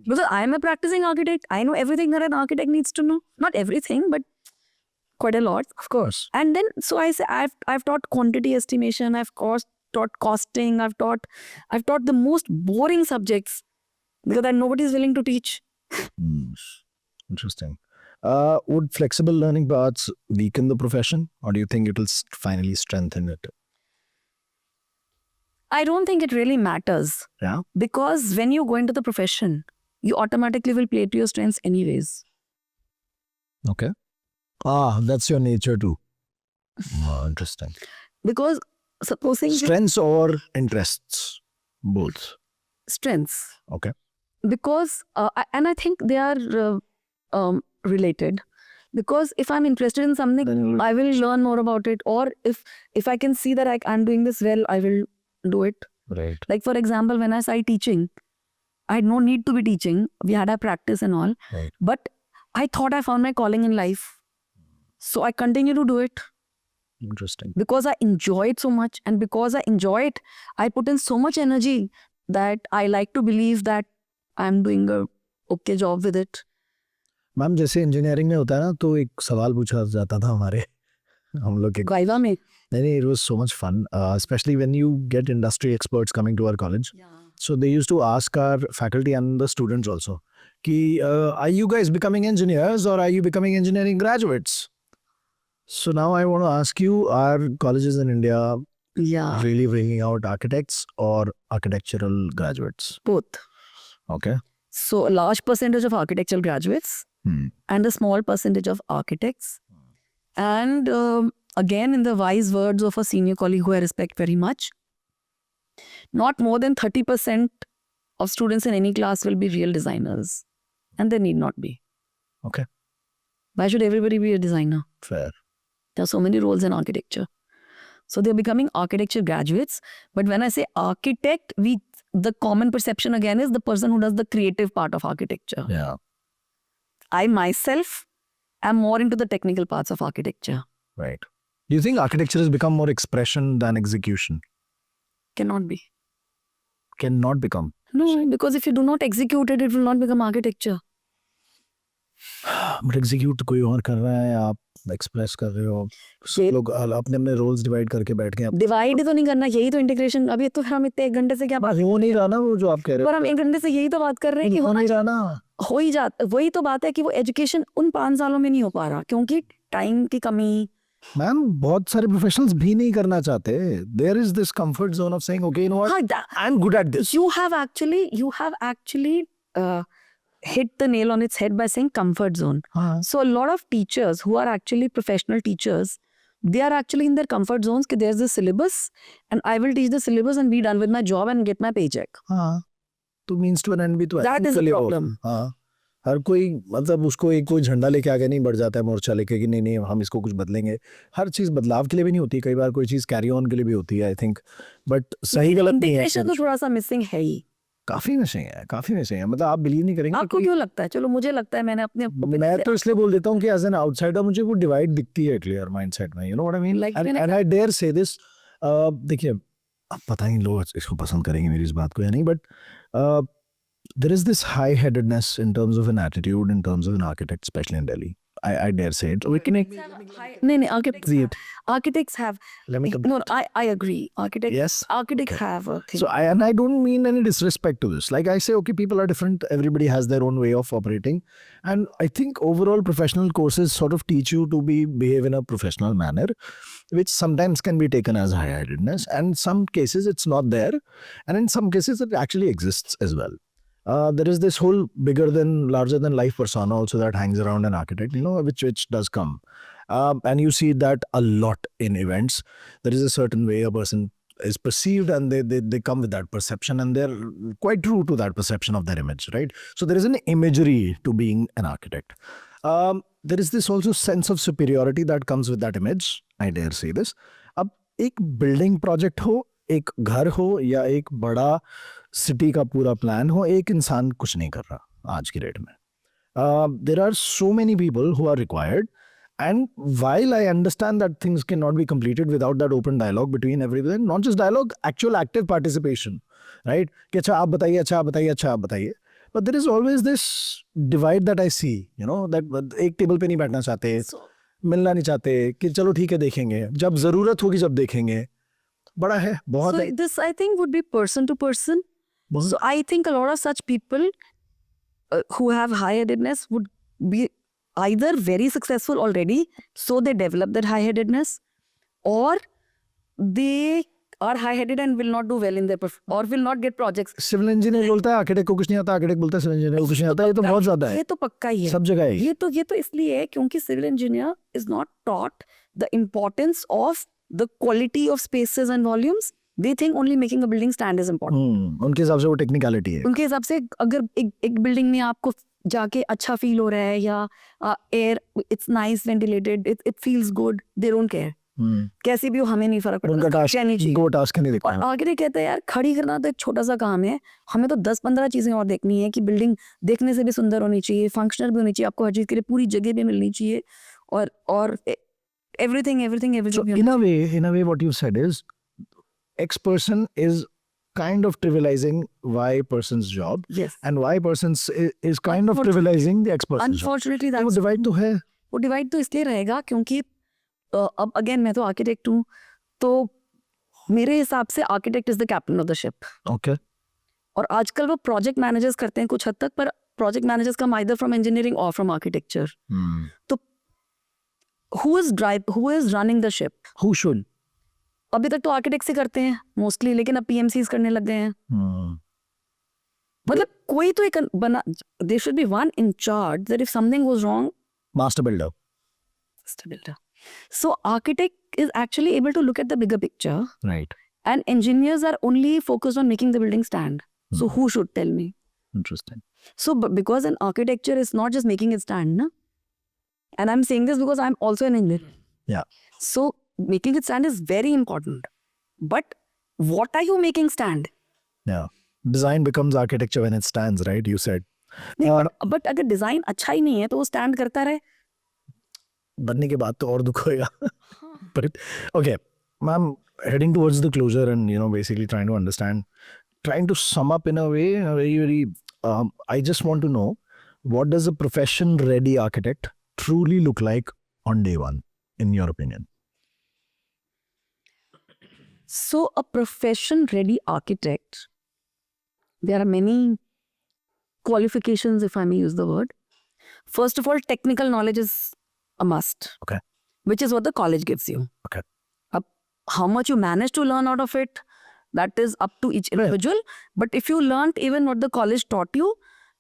Because I am a practicing architect. I know everything that an architect needs to know. Not everything, but quite a lot. Of course. And then, so I say, I've taught quantity estimation, taught costing, I've taught the most boring subjects because that nobody is willing to teach. Interesting. Would flexible learning paths weaken the profession, or do you think it will finally strengthen it? I don't think it really matters. Yeah. Because when you go into the profession, you automatically will play to your strengths anyways. Okay. That's your nature too. Interesting. Because supposing Strengths or interests? Both. strengths. Okay. Because and I think they are related. Because if I'm interested in something, Then I will learn more about it. Or if I can see that I'm doing this well, I will do it. Right. Like for example, when I started teaching, I had no need to be teaching. We had our practice and all. Right. But I thought I found my calling in life. So I continue to do it Interesting. because I enjoy it so much. And because I enjoy it, I put in so much energy that I like to believe that I'm doing a okay job with it. Ma'am जैसे engineering में होता है ना तो एक सवाल पूछा जाता था हमारे हम लोग के Gaiva में. नहीं it was so much fun especially when you get industry experts coming to our college. So they used to ask our faculty and the students also कि are you guys becoming engineers or are you becoming engineering graduates? So now I want to ask you, are colleges in India Yeah. really bringing out architects or architectural graduates? Both. Okay. So a large percentage of architectural graduates and a small percentage of architects. And again, in the wise words of a senior colleague who I respect very much, not more than 30% of students in any class will be real designers. And they need not be. Okay. Why should everybody be a designer? Fair. There are so many roles in architecture. So they're becoming architecture graduates. But when I say architect, the common perception again is the person who does the creative part of architecture. Yeah. I myself am more into the technical parts of architecture. Right. Do you think architecture has become more expression than execution? Cannot be. Cannot become. No, because if you do not execute it, it will not become architecture. But execute कोई और कर रहा है, आप express कर रहे हो. सब लोग अपने अपने roles divide करके बैठ गए. डिवाइड तो नहीं करना, यही तो इंटीग्रेशन. अभी तो हम इतने 1 घंटे से क्या बात, हो नहीं रहा ना वो जो आप कह रहे पर हम 1 घंटे से यही तो बात कर रहे हैं कि हो नहीं रहा ना. हो ही जाता. वही तो बात है कि वो एजुकेशन उन 5 सालों में नहीं हो पा रहा क्योंकि टाइम की कमी. मैम बहुत सारे प्रोफेशनल्स भी नहीं करना चाहते. There is this comfort zone of saying okay you know what I am good at this. You have actually hit the nail on its head by saying comfort zone. So a lot of teachers who are actually professional teachers, they are actually in their comfort zones. That there's the syllabus and I will teach the syllabus and be done with my job and get my paycheck. हाँ तो means to N and भी तो That is the problem. हाँ हर कोई मतलब उसको एक कोई झंडा लेके आगे नहीं बढ़ जाता है मोर्चा लेके कि नहीं नहीं हम इसको कुछ बदलेंगे. हर चीज बदलाव के लिए भी नहीं होती, कई बार कोई चीज कैरी ऑन के लिए भी होती है आई थिंक. बट सही गलत नहीं है. Integration तो थोड़ा सा मिसिंग है ही. काफी मिसिंग है मतलब आप बिलीव नहीं करेंगे. आपको क्यों लगता है? चलो मुझे लगता है, मैंने अपने मैं तो इसलिए बोल देता हूँ कि एज एन आउटसाइडर मुझे वो डिवाइड दिखती है क्लियर माइंडसेट में. You know what I mean. And I dare say this. देखिए अब पता नहीं लोग इसको पसंद करेंगे मेरी इस बात को या नहीं, but there is this high-headedness in terms of an attitude, in terms of an architect, especially in Delhi. I dare say it. We can no, architects have. Let me No, I agree. Architects have a thing. So I don't mean any disrespect to this. Like I say, okay, people are different. Everybody has their own way of operating, and I think overall professional courses sort of teach you to behave in a professional manner, which sometimes can be taken as high-headedness, and some cases it's not there, and in some cases it actually exists as well. There is this whole larger than life persona also that hangs around an architect, you know, which does come. And you see that a lot in events. There is a certain way a person is perceived and they come with that perception and they're quite true to that perception of their image, right? So there is an imagery to being an architect. There is this also sense of superiority that comes with that image. I dare say this. अब एक building project हो, एक घर हो या एक बड़ा city का पूरा प्लान हो, एक इंसान कुछ नहीं कर रहा आज की डेट में. There are so many people who are required, and while I understand that things cannot be completed without that open dialogue between everyone, not just dialogue, actual active participation, right? कि अच्छा आप बताइए, अच्छा आप बताइए, अच्छा आप बताइए. But there is always this divide that I see, you know, that एक टेबल पे नहीं बैठना चाहते. मिलना नहीं चाहते कि चलो ठीक है देखेंगे, जब जरूरत होगी जब देखेंगे. बड़ा है, बहुत So है. this I think would be person to person. बहुत. So I think a lot of such people who have high-headedness would be either very successful already, so they develop that high-headedness, or they are high-headed and will not do well in their or will not get projects. Civil engineer बोलता है architect को कुछ नहीं आता, architect बोलता है civil engineer को कुछ नहीं आता. ये तो बहुत ज्यादा है, ये तो पक्का ही है. सब जगह है. ये तो इसलिए है क्योंकि civil engineer is not taught the importance of the quality of spaces and volumes. They think only making a building stand is important. उनके हिसाब से वो टेक्निकलिटी है. उनके हिसाब से अगर एक बिल्डिंग में आपको जाके अच्छा फील हो रहा है या air it's nice ventilated, it feels good, they don't care. कैसी भी हो, हमें नहीं फर्क उनका पड़ता. टास्क, वो टास्क नहीं देखता. और आगे कहते हैं यार खड़ी करना तो एक छोटा सा काम है, हमें तो 10-15 चीजें और देखनी है कि बिल्डिंग देखने से भी सुंदर होनी चाहिए, फंक्शनल भी होनी चाहिए, आपको हर चीज के लिए पूरी जगह भी मिलनी चाहिए, और everything. So in a way what you said is X person is kind of trivializing Y person's job, Yes. and Y person's is kind of trivializing the X person's job. Unfortunately वो that's divide तो है. वो divide तो इसलिए रहेगा क्योंकि अब again मैं तो आर्किटेक्ट हूँ, तो मेरे हिसाब से architect is the captain of the ship. Okay. और आजकल वो प्रोजेक्ट मैनेजर्स करते हैं कुछ हद तक, पर project managers come either from engineering और फ्रॉम आर्किटेक्चर. तो who is running the ship? Who should? अभी तक तो आर्किटेक्ट्स ही करते हैं मोस्टली, लेकिन अब पीएमसीज करने लग गए हैं. मतलब कोई तो एक बना, there should be one in charge that if something goes wrong. Master builder. Builder. So architect is actually able to look at the bigger picture, Right. and engineers are only focused on making the building stand. So who should tell me? Interesting. So because in architecture is not just making it stand, na? And I'm saying this because I'm also an engineer. Yeah. So making it stand is very important. But what are you making stand? Yeah. Design becomes architecture when it stands, right? You said. But अगर design अच्छा ही नहीं है तो वो stand करता रहे. बनने के बाद तो और दुख होएगा. But okay, ma'am, heading towards the closure and basically trying to understand, trying to sum up in a way, very I just want to know, what does a profession-ready architect truly look like on day one, in your opinion? So a profession-ready architect, there are many qualifications, if I may use the word. First of all, technical knowledge is a must. Okay. Which is what the college gives you. Okay. How much you manage to learn out of it, that is up to each individual. But if you learned even what the college taught you,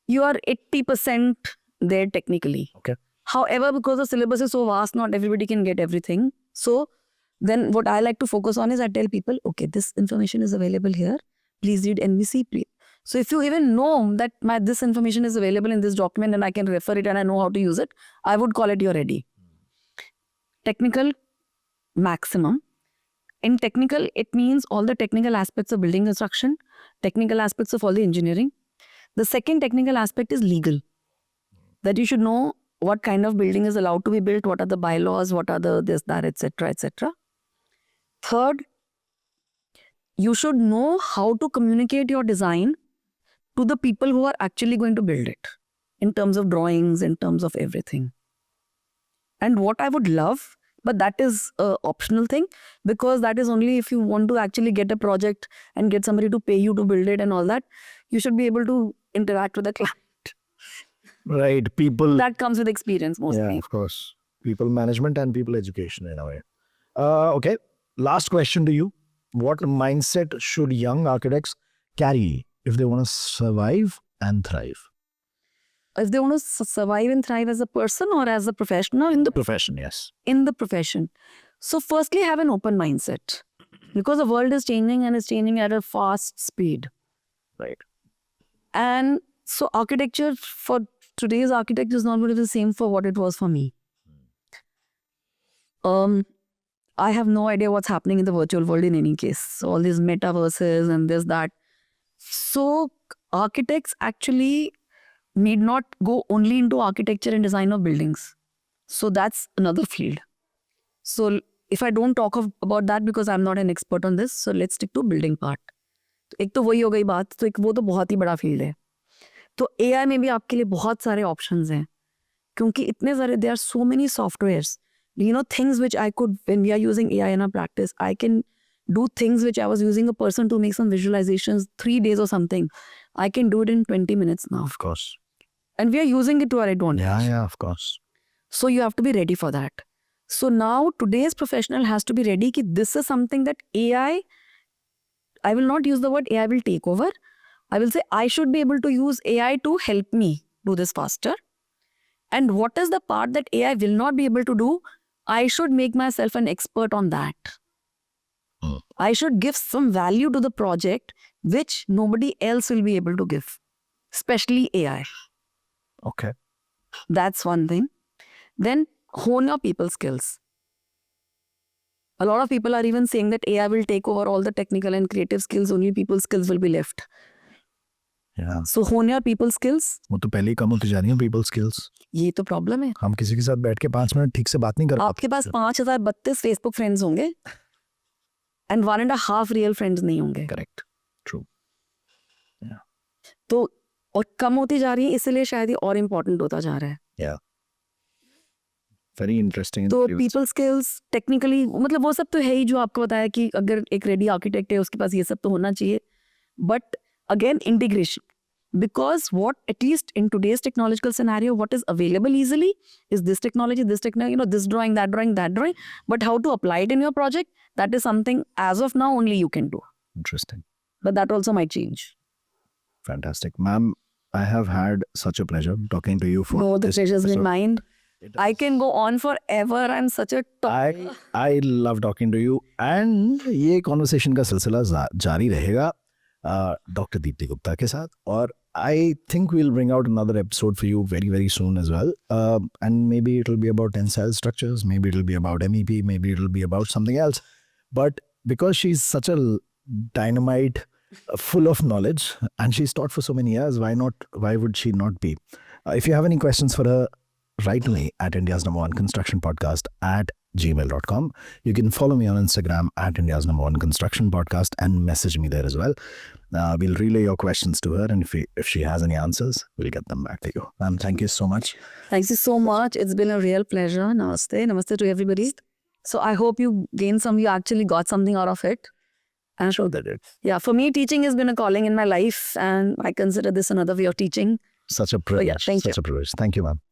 you are 80% there technically. Okay. However, because the syllabus is so vast, not everybody can get everything. So then what I like to focus on is I tell people, okay, this information is available here. Please read NVC. Please. So if you even know that this information is available in this document and I can refer it and I know how to use it, I would call it you're ready. Technical maximum. In technical, it means all the technical aspects of building construction, technical aspects of all the engineering. The second technical aspect is legal. That you should know what kind of building is allowed to be built, what are the bylaws, what are the this, that, etc., etc. Third, you should know how to communicate your design to the people who are actually going to build it, in terms of drawings, in terms of everything. And what I would love, but that is an optional thing, because that is only if you want to actually get a project and get somebody to pay you to build it and all that, you should be able to interact with the client. Right. People. That comes with experience mostly. Yeah, of course. People management and people education in a way. Okay. Last question to you. What mindset should young architects carry if they want to survive and thrive? If they want to survive and thrive as a person or as a professional in the Profession, yes. in the profession. So firstly, have an open mindset, because the world is changing and is changing at a fast speed. Right. And so architecture for today's architect is not going to be the same for what it was for me. I have no idea what's happening in the virtual world in any case. So all these metaverses and this, that. So architects actually need not go only into architecture and design of buildings. So that's another field. So if I don't talk about that because I'm not an expert on this, so let's stick to building part. एक तो वही हो गई बात, तो एक वो तो बहुत ही बड़ा फील्ड है. तो AI में भी आपके लिए बहुत सारे ऑप्शंस हैं, क्योंकि इतने सारे there are so many softwares things which I could, when we are using AI in our practice, I can do things which I was using a person to make some visualizations 3 days or something. I can do it in 20 minutes now. Of course. And we are using it to our advantage. Yeah, of course. So you have to be ready for that. So now today's professional has to be ready that this is something that AI, I will not use the word AI will take over. I will say I should be able to use AI to help me do this faster. And what is the part that AI will not be able to do? I should make myself an expert on that. I should give some value to the project which nobody else will be able to give, especially AI. Okay. That's one thing. Then hone your people skills. A lot of people are even saying that AI will take over all the technical and creative skills, only people skills will be left. Yeah. So hone your people skills. वो तो पहले ही कम होती जा रही है people skills. ये तो problem है. हम किसी के साथ बैठ के 5 मिनट ठीक से बात नहीं कर पाते. आपके पास 5032 फेसबुक फ्रेंड्स होंगे एंड 1.5 रियल फ्रेंड्स नहीं होंगे. Correct. True. तो और कम होती जा रही है, इसलिए शायद ये और इम्पोर्टेंट होता जा रहा है. Yeah. Very interesting. तो पीपल स्किल्स टेक्निकली मतलब वो सब तो है ही, जो आपको बताया कि अगर एक रेडी आर्किटेक्ट है उसके पास ये सब तो होना चाहिए. But again integration, because what at least in today's technological scenario, what is available easily is this technology, this drawing, that drawing, but how to apply it in your project, that is something as of now only you can do. Interesting. But that also might change. Fantastic. Ma'am, I have had such a pleasure talking to you for No, the this pleasure's been episode. mine. I can go on forever. I'm such a talker. I love talking to you, and ये conversation का सिलसिला जारी रहेगा doctor Deepti Gupta के साथ, और I think we'll bring out another episode for you very, very soon as well. And maybe it'll be about tensile structures, maybe it'll be about MEP, maybe it'll be about something else. But because she's such a dynamite, full of knowledge, and she's taught for so many years, why would she not be? If you have any questions for her, write to me at India's #1 Construction Podcast at gmail.com. You can follow me on Instagram at India's #1 Construction Podcast and message me there as well. We'll relay your questions to her, and if she has any answers, we'll get them back to you. Ma'am, thank you so much. Thank you so much. It's been a real pleasure. Namaste. Namaste to everybody. So I hope you actually got something out of it. And Sure they did. yeah, for me, teaching has been a calling in my life, and I consider this another way of teaching. Such a privilege. thank you. Such a privilege. Thank you, ma'am.